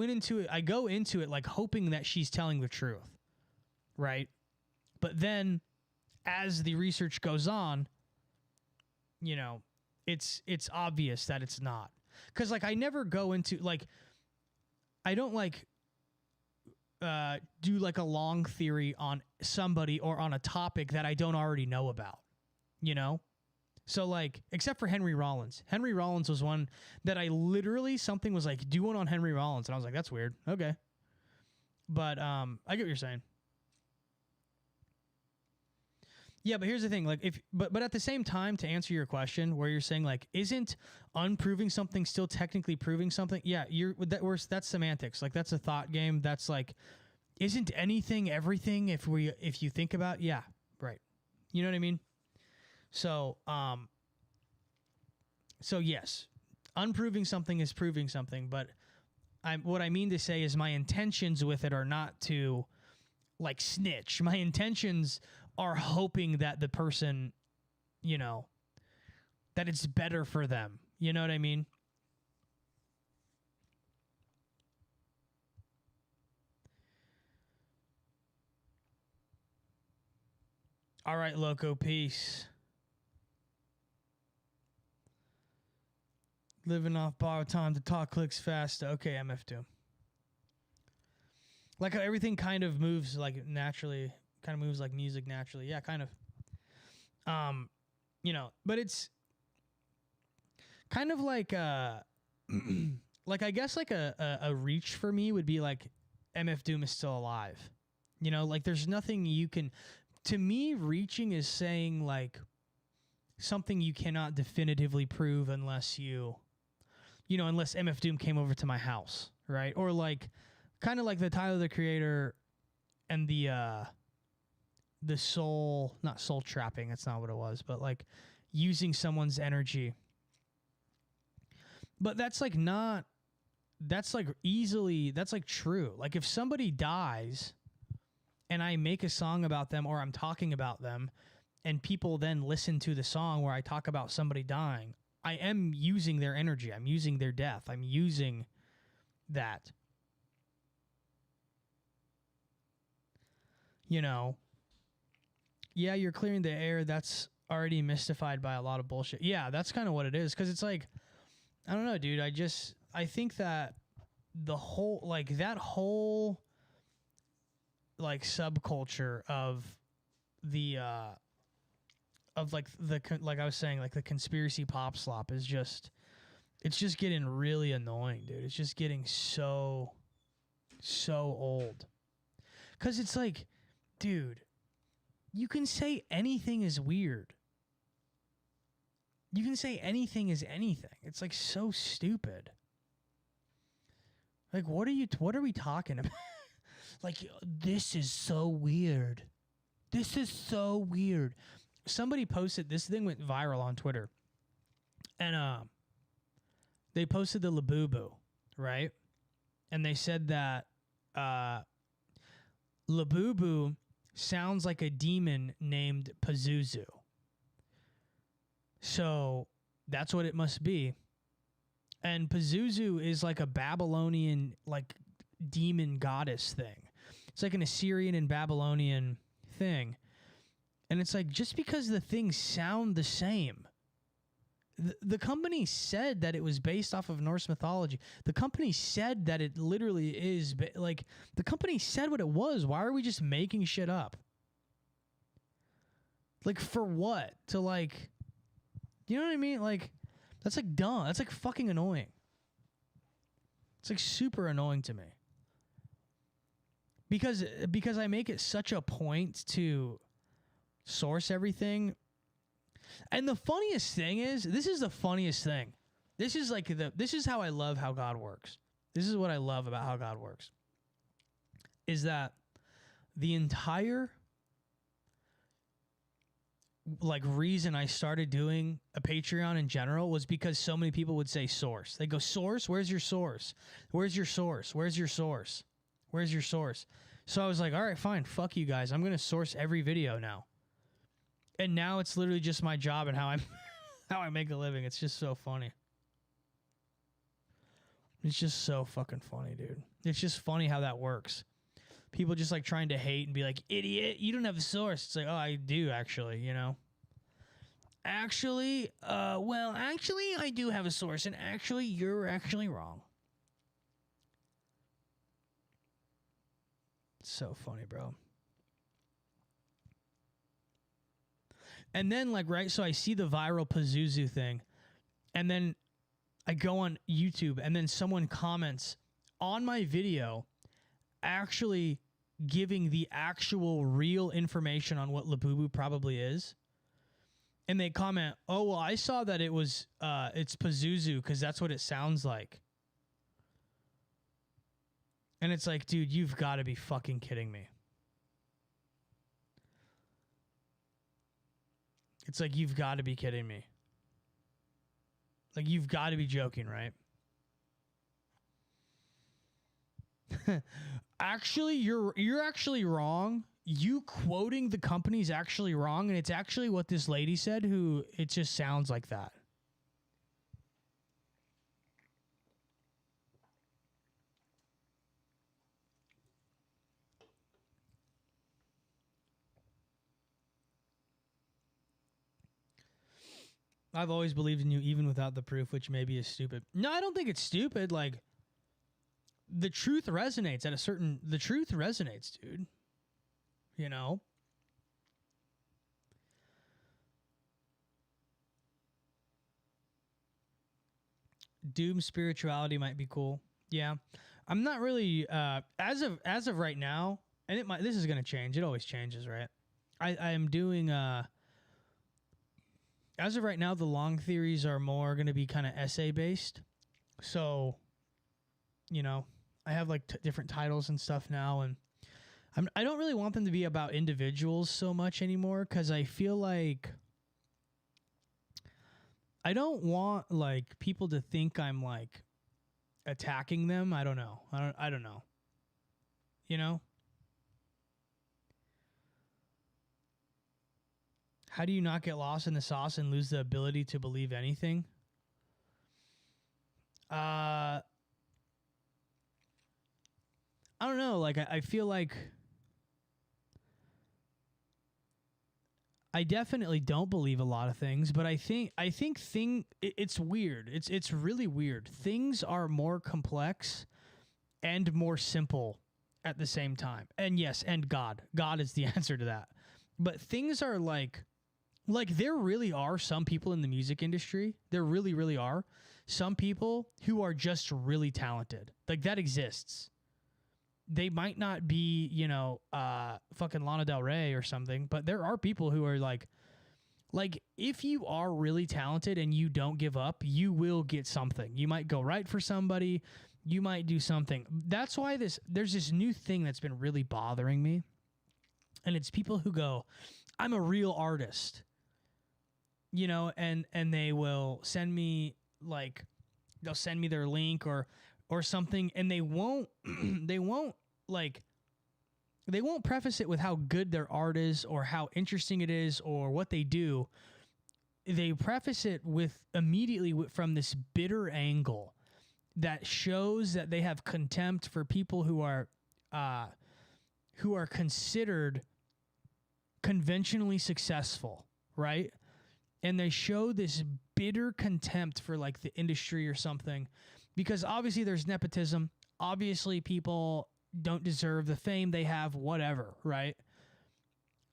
go into it like hoping that she's telling the truth, right? But then as the research goes on, you know, it's obvious that it's not. Cause like I never go into like, I don't like do like a long theory on somebody or on a topic that I don't already know about, you know? So like, except for Henry Rollins. Henry Rollins was one that I literally, something was like, do one on Henry Rollins. And I was like, that's weird. Okay. But I get what you're saying. Yeah, but here's the thing. Like, but at the same time, to answer your question, where you're saying like, isn't unproving something still technically proving something? Yeah, that's semantics. Like, that's a thought game. That's like, isn't anything everything if you think about? Yeah, right. You know what I mean? So, so yes, unproving something is proving something, but what I mean to say is my intentions with it are not to like snitch. My intentions are hoping that the person, you know, that it's better for them. You know what I mean? All right, Loco, peace. Living off borrowed time to talk clicks fast. Okay, MF2. Like how everything kind of moves like naturally, kind of moves like music naturally. Yeah, kind of. You know, but it's kind of like like I guess like a reach for me would be like MF Doom is still alive. You know, like there's nothing you can, to me, reaching is saying like something you cannot definitively prove unless unless MF Doom came over to my house, right? Or like kind of like the Tyler the Creator and the soul, not soul trapping, that's not what it was, but like using someone's energy. But that's like not, that's like true. Like if somebody dies and I make a song about them or I'm talking about them and people then listen to the song where I talk about somebody dying, I am using their energy. I'm using their death. I'm using that. You know, yeah, you're clearing the air. That's already mystified by a lot of bullshit. Yeah, that's kind of what it is. Cause it's like, I don't know, dude. I think that the whole, like that whole like subculture of the, like I was saying, like the conspiracy pop slop is just, It's just getting really annoying, dude. It's just getting so old. Because it's like, dude, you can say anything is weird. You can say anything is anything. It's like so stupid. Like, what are we talking about? Like, this is so weird. This is so weird. Somebody posted, this thing went viral on Twitter. And they posted the Labubu, right? And they said that Labubu sounds like a demon named Pazuzu. So that's what it must be. And Pazuzu is like a Babylonian, like, demon goddess thing. It's like an Assyrian and Babylonian thing. And it's like, just because the things sound the same. The company said that it was based off of Norse mythology. The company said that it literally is, like, the company said what it was. Why are we just making shit up? Like, for what? To, like, you know what I mean? Like, that's like dumb. That's like fucking annoying. It's like super annoying to me. Because I make it such a point to source everything. And the funniest thing is, this is the funniest thing. This is like this is how I love how God works. This is what I love about how God works. Is that the entire like reason I started doing a Patreon in general was because so many people would say source. They go, source? Where's your source? Where's your source? Where's your source? Where's your source? So I was like, all right, fine. Fuck you guys. I'm going to source every video now. And now it's literally just my job and how I make a living. It's just so funny. It's just so fucking funny, dude. It's just funny how that works. People just like trying to hate and be like, idiot, you don't have a source. It's like, oh, I do actually, you know. Actually, I do have a source, and actually, you're actually wrong. It's so funny, bro. And then, like, right, so I see the viral Pazuzu thing, and then I go on YouTube, and then someone comments on my video actually giving the actual real information on what Labubu probably is. And they comment, oh, well, I saw that it was, it's Pazuzu because that's what it sounds like. And it's like, dude, you've got to be fucking kidding me. It's like, you've got to be kidding me. Like, you've got to be joking, right? Actually, you're actually wrong. You quoting the company's actually wrong, and it's actually what this lady said, who it just sounds like that. I've always believed in you even without the proof, which maybe is stupid. No, I don't think it's stupid. Like, the truth resonates the truth resonates, dude. You know? Doom spirituality might be cool. Yeah. I'm not really as of right now, and this is going to change. It always changes, right? I am doing as of right now, the long theories are more going to be kind of essay based. So, you know, I have like different titles and stuff now, and I don't really want them to be about individuals so much anymore, because I feel like I don't want like people to think I'm like attacking them. I don't know. I don't know. You know? How do you not get lost in the sauce and lose the ability to believe anything? I don't know. Like, I feel like I definitely don't believe a lot of things, but I think it's weird. It's really weird. Things are more complex and more simple at the same time. And yes, and God is the answer to that. But things are like Like, there really are some people in the music industry. There really, really are some people who are just really talented. Like, that exists. They might not be, fucking Lana Del Rey or something, but there are people who are like, if you are really talented and you don't give up, you will get something. You might go right for somebody. You might do something. That's why there's this new thing that's been really bothering me. And it's people who go, I'm a real artist. And they will send me they'll send me their link or something, and they won't preface it with how good their art is or how interesting it is or what they do. They preface it with immediately from this bitter angle that shows that they have contempt for people who are considered conventionally successful, right? And they show this bitter contempt for like the industry or something, because obviously there's nepotism. Obviously people don't deserve the fame they have, whatever, right?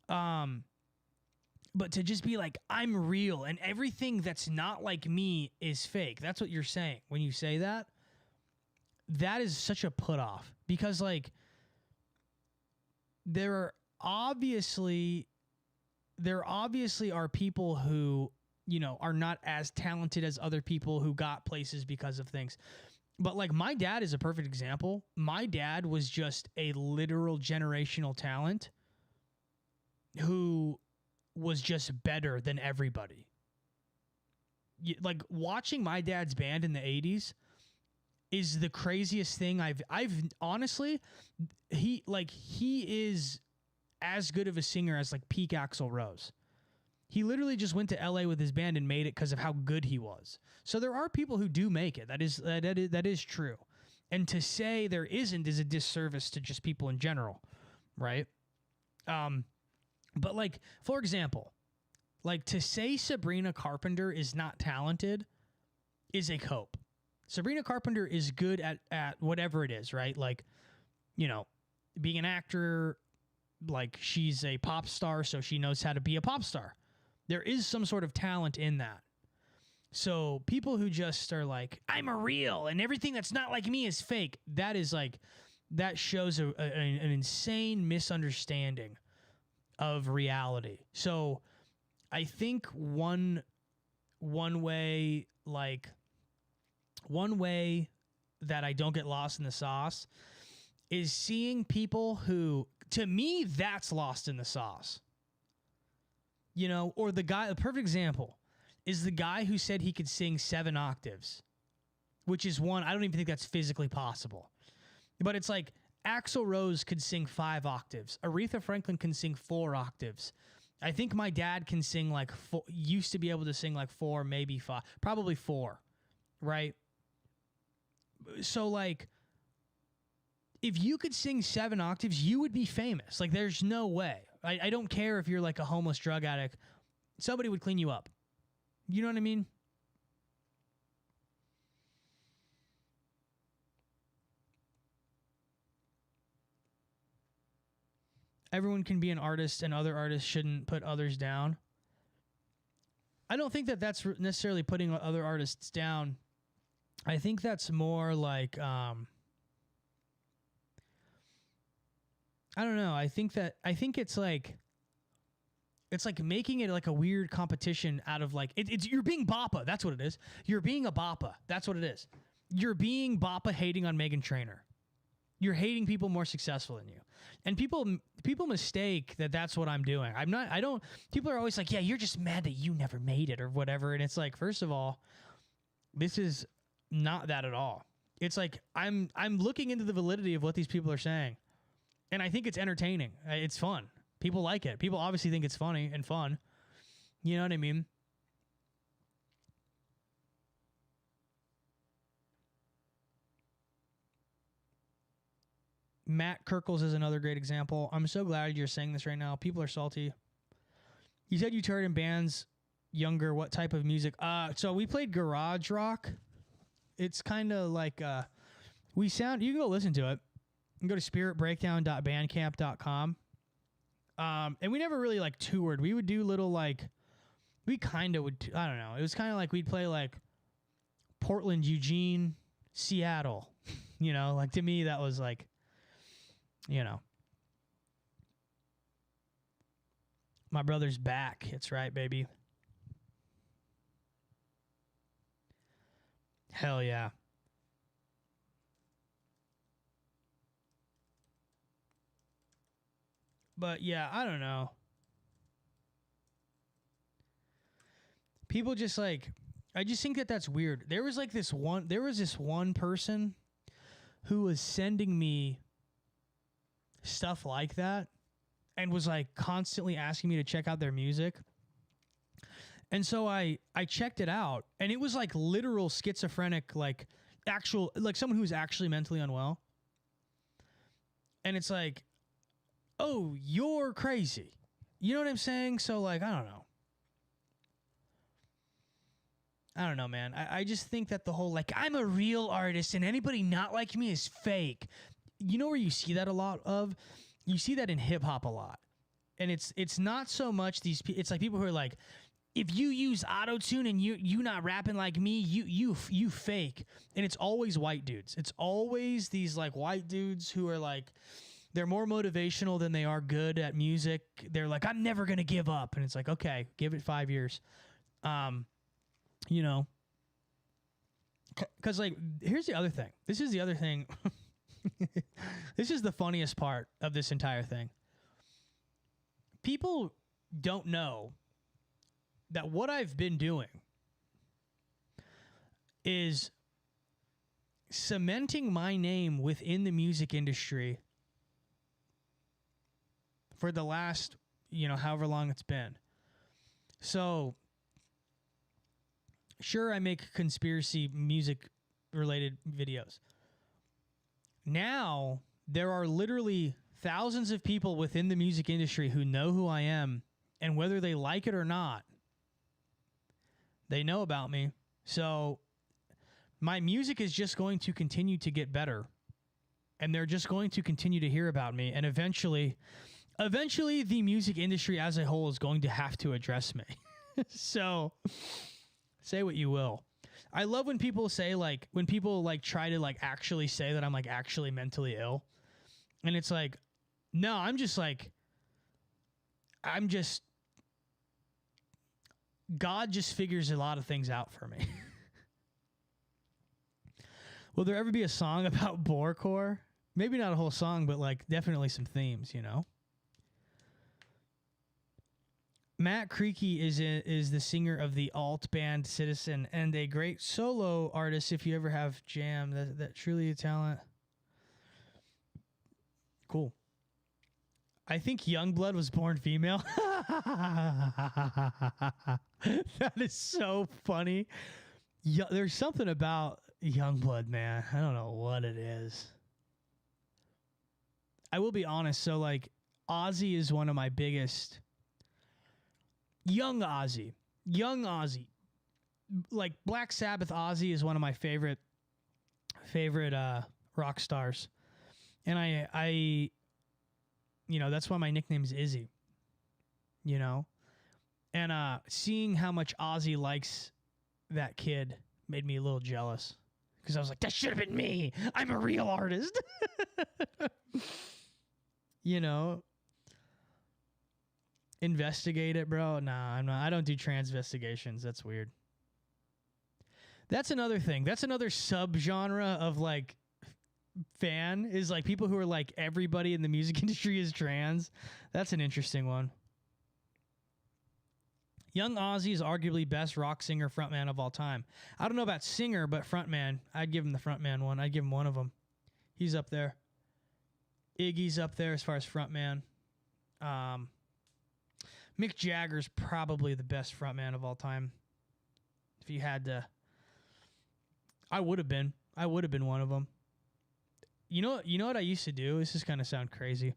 But to just be like, I'm real and everything that's not like me is fake. That's what you're saying when you say that. That is such a put off, because like there obviously are people who, are not as talented as other people who got places because of things. But like my dad is a perfect example. My dad was just a literal generational talent who was just better than everybody. Like watching my dad's band in the 80s is the craziest thing I've honestly, he is as good of a singer as like peak Axl Rose. He literally just went to LA with his band and made it because of how good he was. So there are people who do make it. That is true. And to say there isn't is a disservice to just people in general, right? But like, for example, like to say Sabrina Carpenter is not talented is a cope. Sabrina Carpenter is good at whatever it is, right? Like, being an actor, like she's a pop star, so she knows how to be a pop star. There is some sort of talent in that. So people who just are like, I'm a real and everything that's not like me is fake. That is like, that shows an insane misunderstanding of reality. So I think one way that I don't get lost in the sauce is seeing people who, to me, that's lost in the sauce. Or the perfect example is the guy who said he could sing 7 octaves, which is one, I don't even think that's physically possible. But it's like Axl Rose could sing 5 octaves. Aretha Franklin can sing 4 octaves. I think my dad can sing like 4, used to be able to sing like 4, maybe 5, probably 4, right? So like, if you could sing 7 octaves, you would be famous. Like, there's no way. I don't care if you're like a homeless drug addict. Somebody would clean you up. You know what I mean? Everyone can be an artist and other artists shouldn't put others down. I don't think that that's necessarily putting other artists down. I think that's more like, I don't know. I think it's like making it like a weird competition out of like, it's you're being Bappa. That's what it is. You're being a Bappa. That's what it is. You're being Bappa hating on Meghan Trainor. You're hating people more successful than you. And people mistake that that's what I'm doing. People are always like, yeah, you're just mad that you never made it or whatever. And it's like, first of all, this is not that at all. It's like, I'm looking into the validity of what these people are saying. And I think it's entertaining. It's fun. People like it. People obviously think it's funny and fun. You know what I mean? Matt Kirkles is another great example. I'm so glad you're saying this right now. People are salty. You said you toured in bands younger. What type of music? So we played garage rock. It's kind of like you can go listen to it. You can go to spiritbreakdown.bandcamp.com. And we never really like toured. We would do little like we kind of would, I don't know. It was kind of like we'd play like Portland, Eugene, Seattle. You know, like to me, that was like, you know, my brother's back. It's right, baby. Hell yeah. But yeah, I don't know. People just like, I just think that that's weird. There was this one person who was sending me stuff like that and was like constantly asking me to check out their music. And so I checked it out, and it was like literal schizophrenic, like actual, like someone who's actually mentally unwell. And it's like, oh, you're crazy. You know what I'm saying? So like, I don't know, man. I just think that the whole, like, I'm a real artist and anybody not like me is fake. You know where you see that a lot of? You see that in hip hop a lot. And it's not so much it's like people who are like, if you use auto-tune and you not rapping like me, you fake. And it's always white dudes. It's always these like white dudes who are like, they're more motivational than they are good at music. They're like, I'm never going to give up. And it's like, okay, give it 5 years. You know, because like, here's the other thing. This is the other thing. This is the funniest part of this entire thing. People don't know that what I've been doing is cementing my name within the music industry for the last, however long it's been. So, sure, I make conspiracy music related videos. Now, there are literally thousands of people within the music industry who know who I am, and whether they like it or not, they know about me. So my music is just going to continue to get better, and they're just going to continue to hear about me. And eventually the music industry as a whole is going to have to address me. So say what you will. I love when people say when people try to actually say that I'm actually mentally ill. And it's like, no, God just figures a lot of things out for me. Will there ever be a song about borecore? Maybe not a whole song, but definitely some themes, Matt Creaky is the singer of the alt band Citizen, and a great solo artist if you ever have jam. That truly a talent. Cool. I think Youngblood was born female. That is so funny. There's something about Youngblood, man. I don't know what it is. I will be honest. So Ozzy is one of my biggest. Young Ozzy. Black Sabbath Ozzy is one of my favorite rock stars. And I that's why my nickname is Izzy. And seeing how much Ozzy likes that kid made me a little jealous, because I was like, that should have been me. I'm a real artist. Investigate it, bro. Nah, I'm not. I don't do transvestigations. That's weird. That's another thing. That's another subgenre of fan, is people who are everybody in the music industry is trans. That's an interesting one. Young Ozzy is arguably best rock singer frontman of all time. I don't know about singer, but frontman. I'd give him the frontman one. I'd give him one of them. He's up there. Iggy's up there as far as frontman. Mick Jagger's probably the best frontman of all time. If you had to, I would have been one of them. You know what I used to do? This is kind of sound crazy.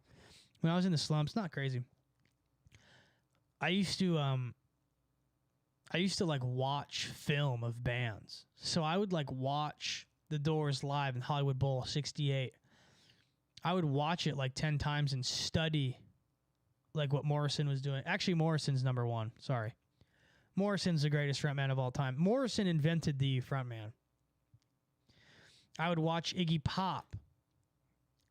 When I was in the slumps, not crazy. I used to watch film of bands. So I would watch The Doors live in Hollywood Bowl '68. I would watch it 10 times and study what Morrison was doing. Actually, Morrison's number one. Sorry. Morrison's the greatest frontman of all time. Morrison invented the frontman. I would watch Iggy Pop.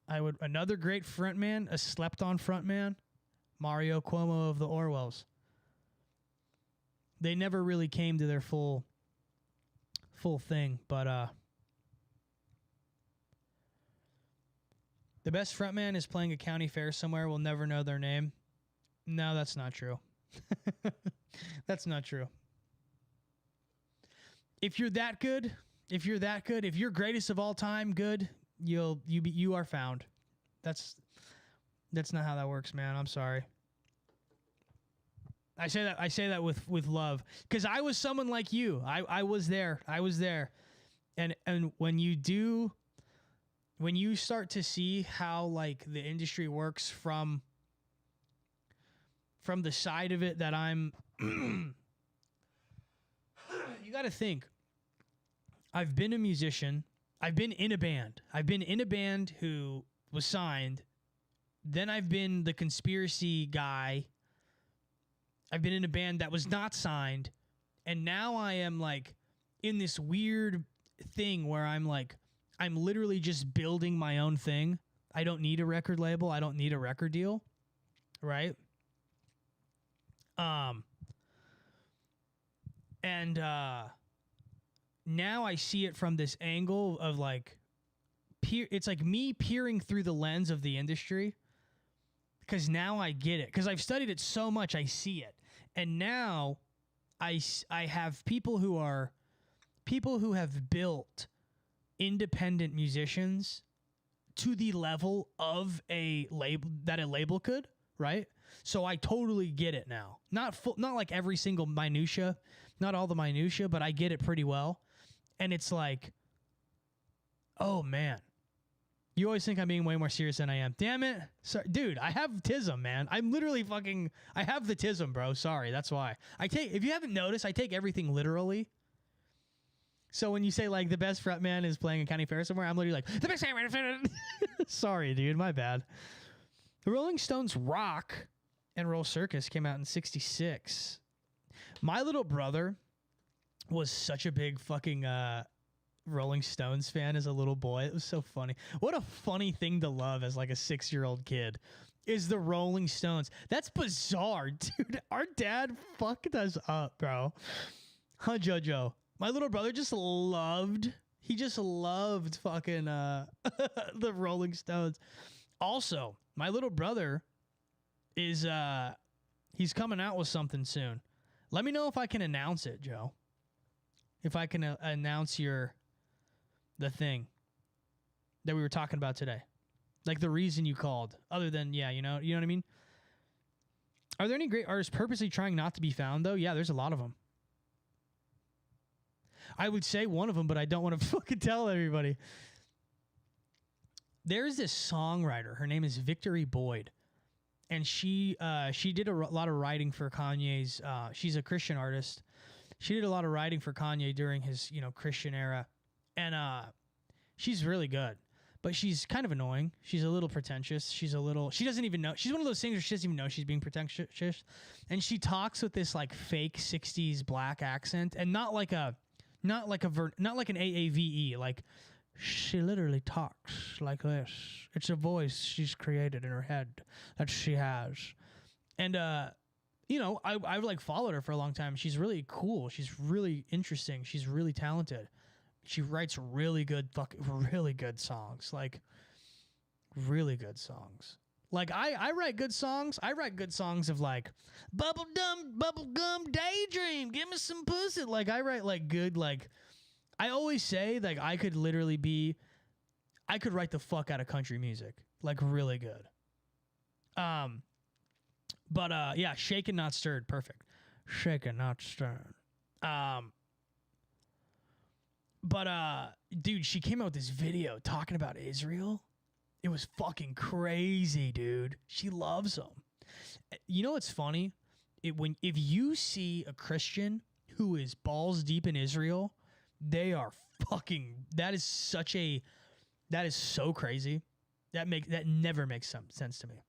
Another great frontman, a slept-on frontman, Mario Cuomo of the Orwells. They never really came to their full thing, but the best frontman is playing a county fair somewhere. We'll never know their name. No, that's not true. That's not true. If you're that good, if you're greatest of all time good, you are found. That's not how that works, man. I'm sorry. I say that with love, because I was someone like you. I was there. And when you start to see how like the industry works from the side of it that I'm you got to think. I've been a musician. I've been in a band. I've been in a band who was signed. Then I've been the conspiracy guy. I've been in a band that was not signed. And now I am like in this weird thing where I'm literally just building my own thing. I don't need a record label. I don't need a record deal. Right? Now I see it from this angle of like, it's like me peering through the lens of the industry, because now I get it. Because I've studied it so much, I see it. And now I have people who have built independent musicians to the level of a label could, right? So I totally get it now. Not like every single minutia, not all the minutia, but I get it pretty well. And it's like, oh man, you always think I'm being way more serious than I am. Damn it. Sorry, dude, I have tism, man. I'm literally I have the tism, bro. Sorry, that's why. If you haven't noticed, I take everything literally. So when you say like the best frontman is playing a county fair somewhere, I'm literally like, the best frontman. Sorry, dude, my bad. The Rolling Stones' Rock and Roll Circus came out in '66. My little brother was such a big fucking Rolling Stones fan as a little boy. It was so funny. What a funny thing to love as like a 6-year-old kid is the Rolling Stones. That's bizarre, dude. Our dad fucked us up, bro. Huh, Jojo? My little brother just loved fucking the Rolling Stones. Also, my little brother is he's coming out with something soon. Let me know if I can announce it, Joe. If I can announce the thing that we were talking about today. Like the reason you called. Other than, yeah, you know what I mean? Are there any great artists purposely trying not to be found, though? Yeah, there's a lot of them. I would say one of them, but I don't want to fucking tell everybody. There's this songwriter. Her name is Victory Boyd. And she did a lot of writing for Kanye's. She's a Christian artist. She did a lot of writing for Kanye during his, Christian era. And she's really good. But she's kind of annoying. She's a little pretentious. She doesn't even know. She's one of those singers, she doesn't even know she's being pretentious. And she talks with this like fake 60s black accent, and not like an AAVE. Like, she literally talks like this. It's a voice she's created in her head that she has. And I've like followed her for a long time. She's really cool. She's really interesting. She's really talented. She writes really good songs. Like, really good songs. Like, I write good songs. I write good songs of like, bubblegum daydream. Give me some pussy. Like, I write like good, like, I always say like I could write the fuck out of country music. Like, really good. Yeah, shaken not stirred. Perfect. Shaken not stirred. Dude, she came out with this video talking about Israel. It was fucking crazy, dude. She loves them. You know what's funny? If you see a Christian who is balls deep in Israel, they are fucking. That is so crazy. That never makes some sense to me.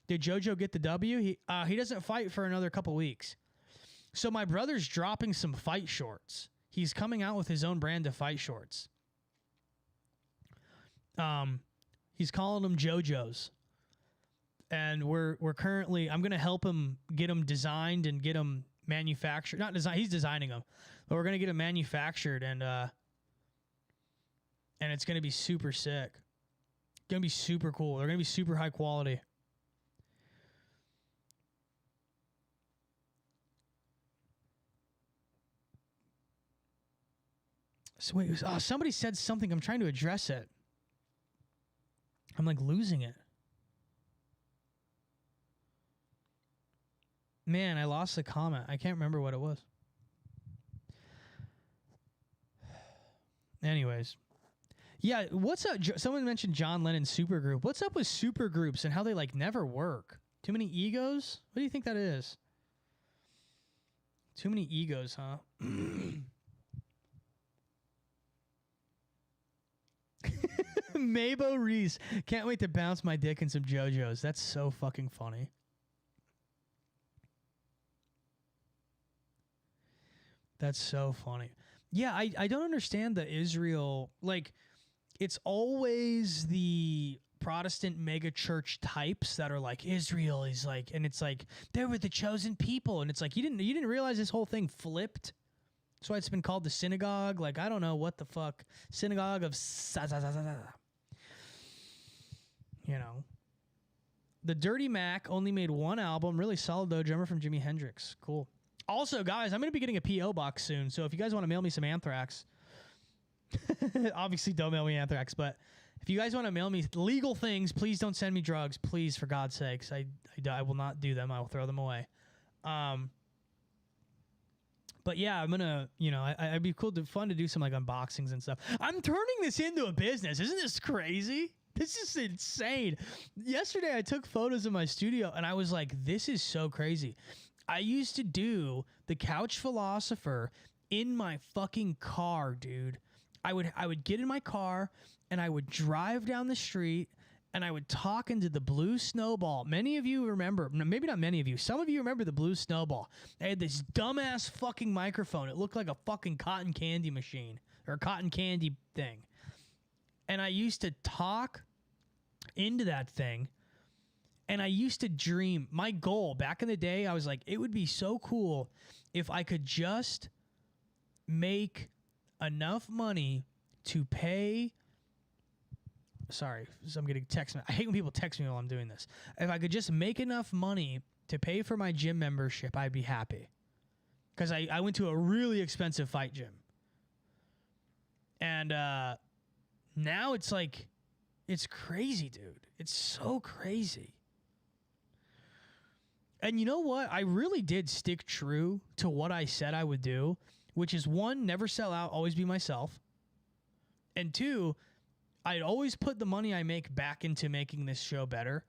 Did JoJo get the W? He doesn't fight for another couple weeks. So my brother's dropping some fight shorts. He's coming out with his own brand of fight shorts. He's calling them JoJo's. And we're currently, I'm going to help him get them designed and get them manufactured. Not design, he's designing them. But we're going to get them manufactured and it's going to be super sick. Going to be super cool. They're going to be super high quality. So wait, somebody said something. I'm trying to address it. I'm like losing it. Man, I lost the comment. I can't remember what it was. Anyways. Yeah, what's up? Someone mentioned John Lennon's supergroup. What's up with supergroups and how they like never work? Too many egos? What do you think that is? Too many egos, huh? Mabo Reese. Can't wait to bounce my dick in some JoJo's. That's so fucking funny. That's so funny. Yeah, I don't understand the Israel, like, it's always the Protestant mega church types that are like, Israel is like, and it's like, they were the chosen people. And it's like, you didn't realize this whole thing flipped? That's why it's been called the synagogue. Like, I don't know what the fuck. Synagogue of you know. The Dirty Mac only made one album. Really solid, though. Drummer from Jimi Hendrix. Cool. Also, guys, I'm going to be getting a P.O. box soon. So if you guys want to mail me some anthrax, obviously don't mail me anthrax, but if you guys want to mail me legal things, please don't send me drugs. Please, for God's sakes. I will not do them. I will throw them away. But yeah, I'm going to, I'd be fun to do some like unboxings and stuff. I'm turning this into a business. Isn't this crazy? This is insane. Yesterday, I took photos of my studio and I was like, this is so crazy. I used to do the Couch Philosopher in my fucking car, dude. I would get in my car and I would drive down the street and I would talk into the Blue Snowball. Many of you remember, maybe not many of you, some of you remember the Blue Snowball. I had this dumbass fucking microphone. It looked like a fucking cotton candy machine or a cotton candy thing. And I used to talk into that thing. And I used to dream, my goal back in the day, I was like, it would be so cool if I could just make enough money to pay. Sorry, I'm getting text. I hate when people text me while I'm doing this. If I could just make enough money to pay for my gym membership, I'd be happy. Because I went to a really expensive fight gym. And now it's like, it's crazy, dude. It's so crazy. And you know what? I really did stick true to what I said I would do, which is one, never sell out, always be myself. And two, I'd always put the money I make back into making this show better.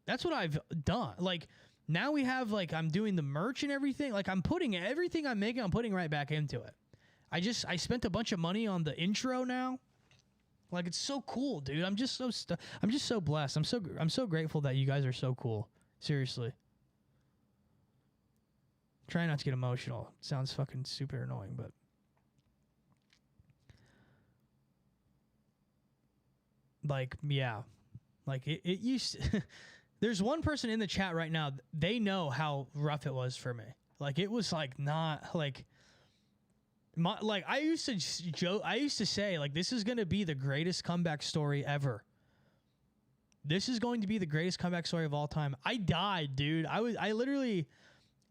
That's what I've done. Like, now we have, like, I'm doing the merch and everything. Like, I'm putting everything I'm making, I'm putting right back into it. I spent a bunch of money on the intro now. Like, it's so cool, dude. I'm just so blessed. I'm so grateful that you guys are so cool. Seriously. Try not to get emotional. It sounds fucking super annoying, but like, yeah. Like it used to there's one person in the chat right now, they know how rough it was for me. Like, it was like not like I used to joke, I used to say, like, this is going to be the greatest comeback story ever. This is going to be the greatest comeback story of all time. I died, dude. I literally,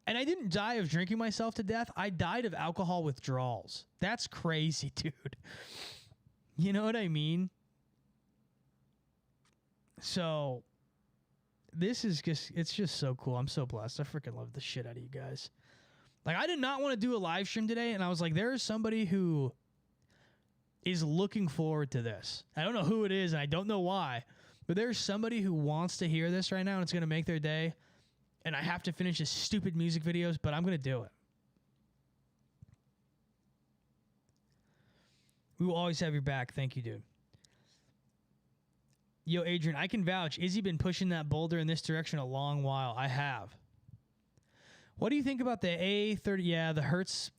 and I didn't die of drinking myself to death. I died of alcohol withdrawals. That's crazy, dude. You know what I mean? So this is just, it's just so cool. I'm so blessed. I freaking love the shit out of you guys. Like, I did not want to do a live stream today, and I was like, there is somebody who is looking forward to this. I don't know who it is, and I don't know why, but there's somebody who wants to hear this right now, and it's going to make their day, and I have to finish this stupid music videos, but I'm going to do it. We will always have your back. Thank you, dude. Yo, Adrian, I can vouch. Izzy been pushing that boulder in this direction a long while. I have. What do you think about the A30? Yeah, the Hertz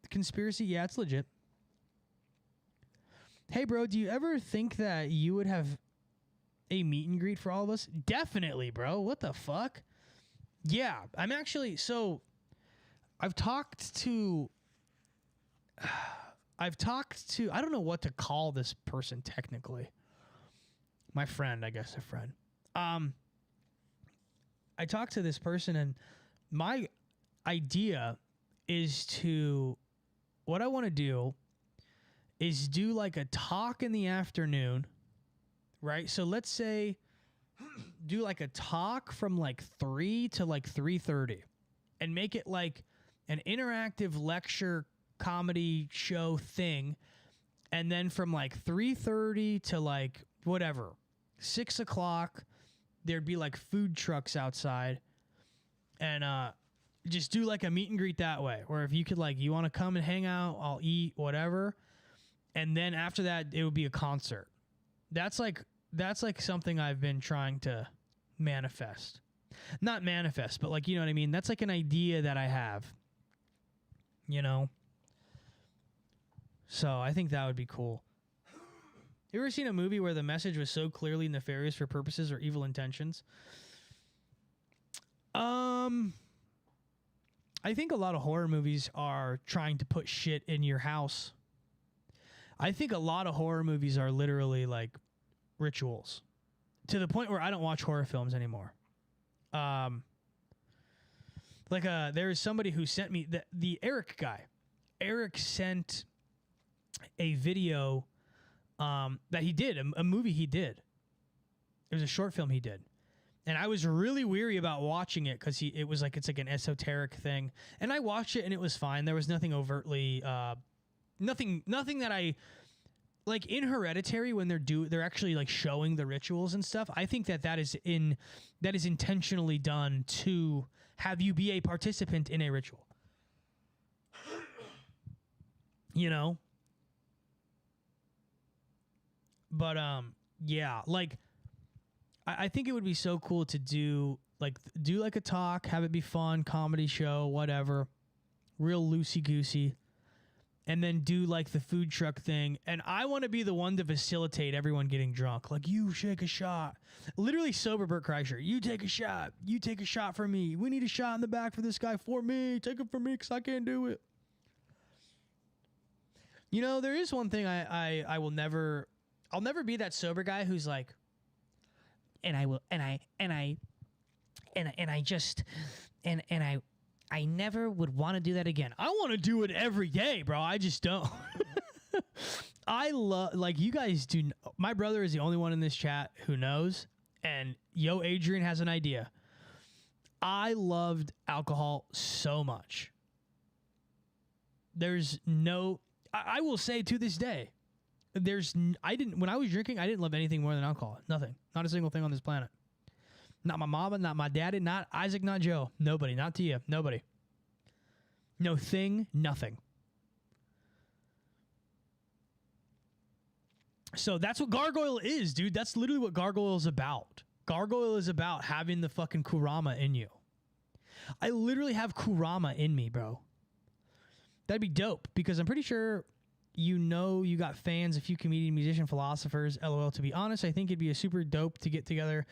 conspiracy. Yeah, it's legit. Hey, bro, do you ever think that you would have a meet and greet for all of us? Definitely, bro. What the fuck? Yeah, I'm actually, so I've talked to, I don't know what to call this person technically. My friend, I guess a friend. I talked to this person, and my idea is what I want to do is do like a talk in the afternoon, right? So let's say do like a talk from like 3 to like 3:30 and make it like an interactive lecture comedy show thing. And then from like 3:30 to like whatever, 6 o'clock, there'd be like food trucks outside, and just do like a meet and greet that way. Or if you could like, you want to come and hang out, I'll eat, whatever. And then after that, it would be a concert. That's like something I've been trying to manifest. Not manifest, but like, you know what I mean? That's like an idea that I have, you know? So I think that would be cool. You ever seen a movie where the message was so clearly nefarious for purposes or evil intentions? I think a lot of horror movies are trying to put shit in your house. I think a lot of horror movies are literally like rituals, to the point where I don't watch horror films anymore. There is somebody who sent me the Eric guy. Eric sent a video that he did, a movie he did. It was a short film he did. And I was really weary about watching it because it's like an esoteric thing. And I watched it and it was fine. There was nothing overtly, nothing that I like in Hereditary when they're actually like showing the rituals and stuff. I think that is intentionally done to have you be a participant in a ritual. You know? But yeah, like I think it would be so cool to do like a talk, have it be fun, comedy show, whatever, real loosey goosey, and then do like the food truck thing. And I want to be the one to facilitate everyone getting drunk. Like, you shake a shot, literally sober Bert Kreischer. You take a shot. You take a shot for me. We need a shot in the back for this guy for me. Take it for me because I can't do it. You know, there is one thing I will never. I'll never be that sober guy who's like, I never would want to do that again. I want to do it every day, bro. I just don't. I love, like, you guys do. My brother is the only one in this chat who knows, and Adrian has an idea. I loved alcohol so much. There's no, I will say to this day, when I was drinking, I didn't love anything more than alcohol. Nothing. Not a single thing on this planet. Not my mama, not my daddy, not Isaac, not Joe. Nobody. Not Tia. Nobody. No thing, nothing. So that's what Gargoyle is, dude. That's literally what Gargoyle is about. Gargoyle is about having the fucking Kurama in you. I literally have Kurama in me, bro. That'd be dope because I'm pretty sure you got fans, a few comedian, musician, philosophers. LOL. To be honest, I think it'd be a super dope to get together,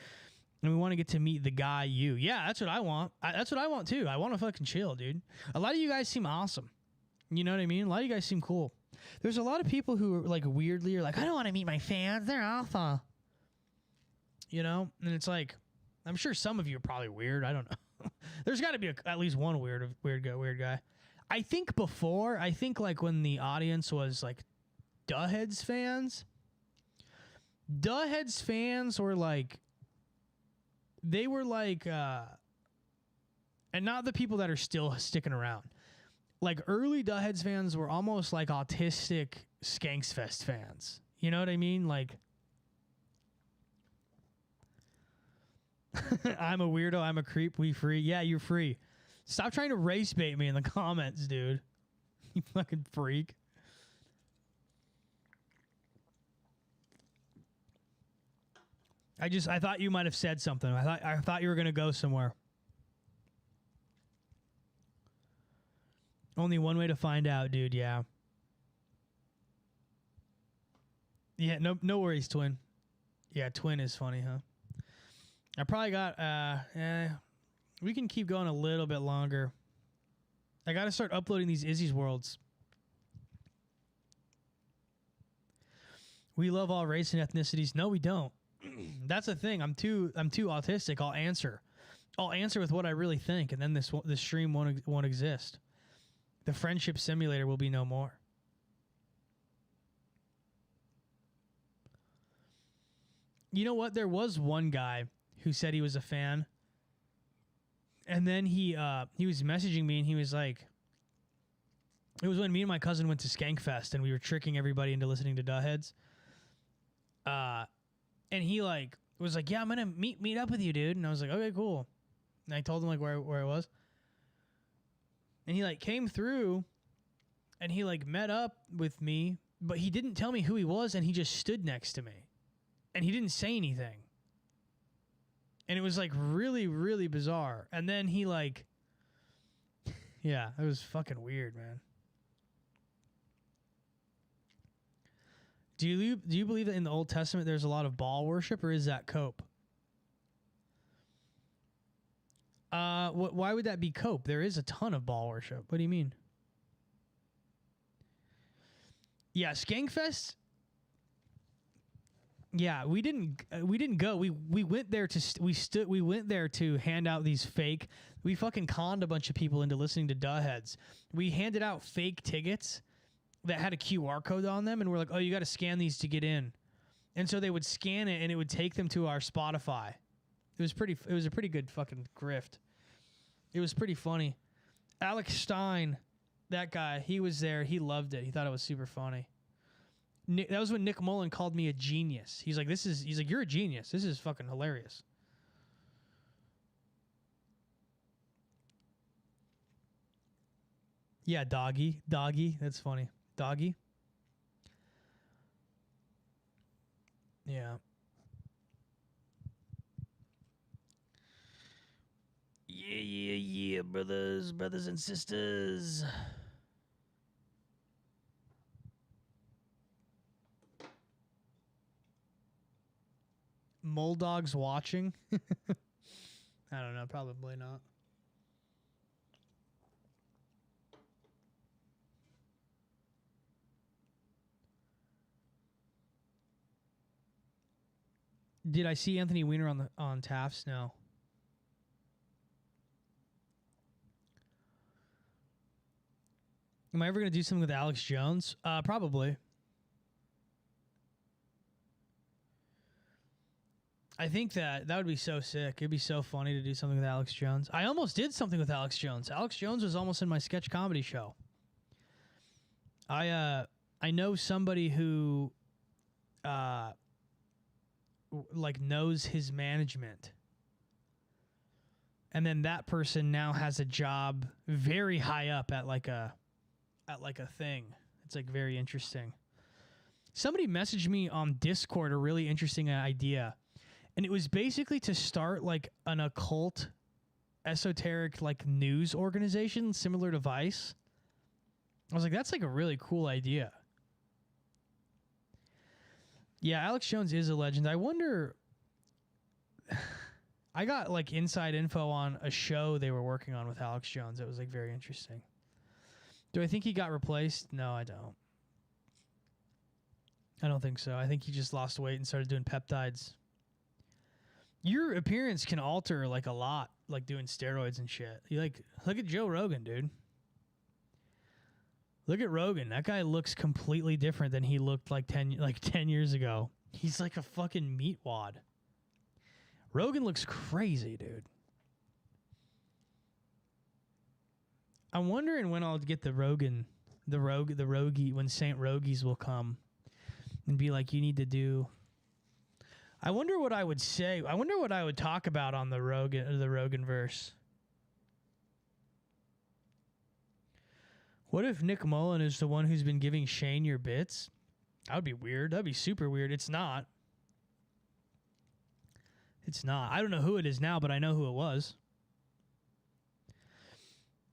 and we want to get to meet the guy you. Yeah, that's what I want. That's what I want too. I want to fucking chill, dude. A lot of you guys seem awesome. You know what I mean? A lot of you guys seem cool. There's a lot of people who are like weirdly are like, I don't want to meet my fans. They're alpha. You know? And it's like, I'm sure some of you are probably weird. I don't know. There's got to be at least one weird guy. I think like when the audience was like Duhheads fans were like, they were like, and not the people that are still sticking around. Like early Duhheads fans were almost like autistic Skanksfest fans. You know what I mean? Like, I'm a weirdo. I'm a creep. We free. Yeah, you're free. Stop trying to race bait me in the comments, dude. You fucking freak. I thought you might have said something. I thought you were gonna go somewhere. Only one way to find out, dude. Yeah. Yeah, no worries, twin. Yeah, twin is funny, huh? I probably got we can keep going a little bit longer. I got to start uploading these Izzy's worlds. We love all race and ethnicities. No, we don't. That's the thing. I'm too autistic. I'll answer with what I really think, and then this stream won't exist. The friendship simulator will be no more. You know what? There was one guy who said he was a fan, and then he was messaging me, and he was like, it was when me and my cousin went to Skankfest, and we were tricking everybody into listening to Duheads. And he like was like, yeah, I'm gonna meet up with you, dude. And I was like, okay, cool. And I told him like where I was, and he like came through, and he like met up with me, but he didn't tell me who he was, and he just stood next to me, and he didn't say anything. And it was like really, really bizarre. And then he like, yeah, it was fucking weird, man. Do you believe that in the Old Testament there's a lot of Baal worship, or is that cope? Why would that be cope? There is a ton of Baal worship. What do you mean? Yeah, Skankfest. Yeah, we didn't go. We went there to we went there to hand out these fake. We fucking conned a bunch of people into listening to Duheads. We handed out fake tickets that had a QR code on them, and we're like, oh, you got to scan these to get in. And so they would scan it, and it would take them to our Spotify. It was a pretty good fucking grift. It was pretty funny. Alex Stein, that guy, he was there. He loved it. He thought it was super funny. That was when Nick Mullen called me a genius. He's like, you're a genius. This is fucking hilarious. Yeah, doggy. That's funny. Doggy. Yeah. Yeah, brothers and sisters. Moldog's watching? I don't know, probably not. Did I see Anthony Weiner on Taft's? No. Am I ever going to do something with Alex Jones? Probably. I think that would be so sick. It'd be so funny to do something with Alex Jones. I almost did something with Alex Jones. Alex Jones was almost in my sketch comedy show. I know somebody who like knows his management. And then that person now has a job very high up at like a thing. It's like very interesting. Somebody messaged me on Discord a really interesting idea. And it was basically to start like an occult, esoteric like news organization similar to Vice. I was like, that's like a really cool idea. Yeah, Alex Jones is a legend. I wonder. I got like inside info on a show they were working on with Alex Jones. It was like very interesting. Do I think he got replaced? No, I don't. I don't think so. I think he just lost weight and started doing peptides. Your appearance can alter like a lot, like doing steroids and shit. You like look at Joe Rogan, dude. Look at Rogan. That guy looks completely different than he looked like 10 years ago. He's like a fucking meat wad. Rogan looks crazy, dude. I'm wondering when I'll get the Rogie, when Saint Rogies will come and be like, you need to do. I wonder what I would say. I wonder what I would talk about on the Rogan verse. What if Nick Mullen is the one who's been giving Shane your bits? That would be weird. That'd be super weird. It's not. It's not. I don't know who it is now, but I know who it was.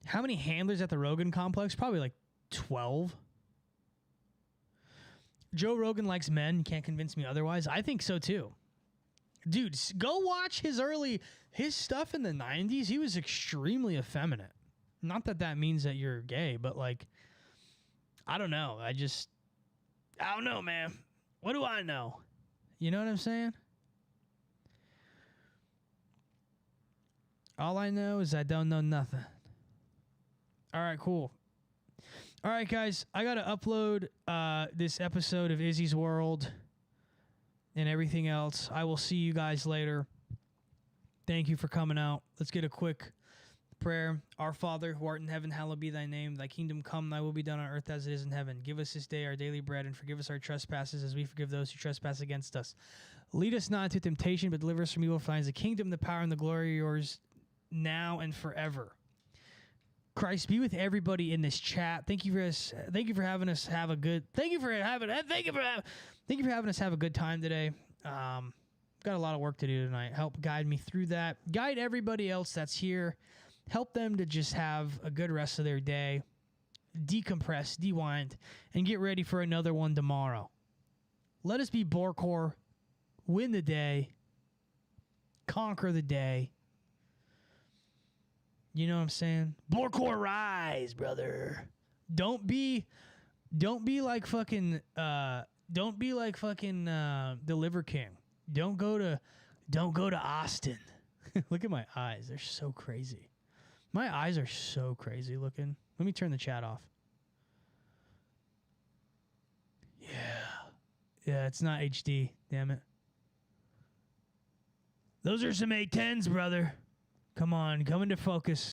How many handlers at the Rogan complex? Probably like 12. Joe Rogan likes men. You can't convince me otherwise. I think so too. Dude, go watch his stuff in the 90s. He was extremely effeminate. Not that that means that you're gay, but like, I don't know. I don't know, man. What do I know? You know what I'm saying? All I know is I don't know nothing. All right, cool. All right, guys. I got to upload this episode of Izzy's World and everything else. I will see you guys later. Thank you for coming out. Let's get a quick prayer. Our Father, who art in heaven, hallowed be thy name. Thy kingdom come, thy will be done on earth as it is in heaven. Give us this day our daily bread, and forgive us our trespasses as we forgive those who trespass against us. Lead us not into temptation, but deliver us from evil. For thine is the kingdom, the power, and the glory are yours now and forever. Christ be with everybody in this chat. Thank you for having us have a good time today. Got a lot of work to do tonight. Help guide me through that. Guide everybody else that's here. Help them to just have a good rest of their day. Decompress, dewind, and get ready for another one tomorrow. Let us be Borkor. Win the day. Conquer the day. You know what I'm saying? Borkor rise, brother. Don't be like fucking the Liver King. Don't go to Austin. Look at my eyes. They're so crazy. My eyes are so crazy looking. Let me turn the chat off. Yeah. Yeah, it's not HD. Damn it. Those are some A10s, brother. Come on, come into focus.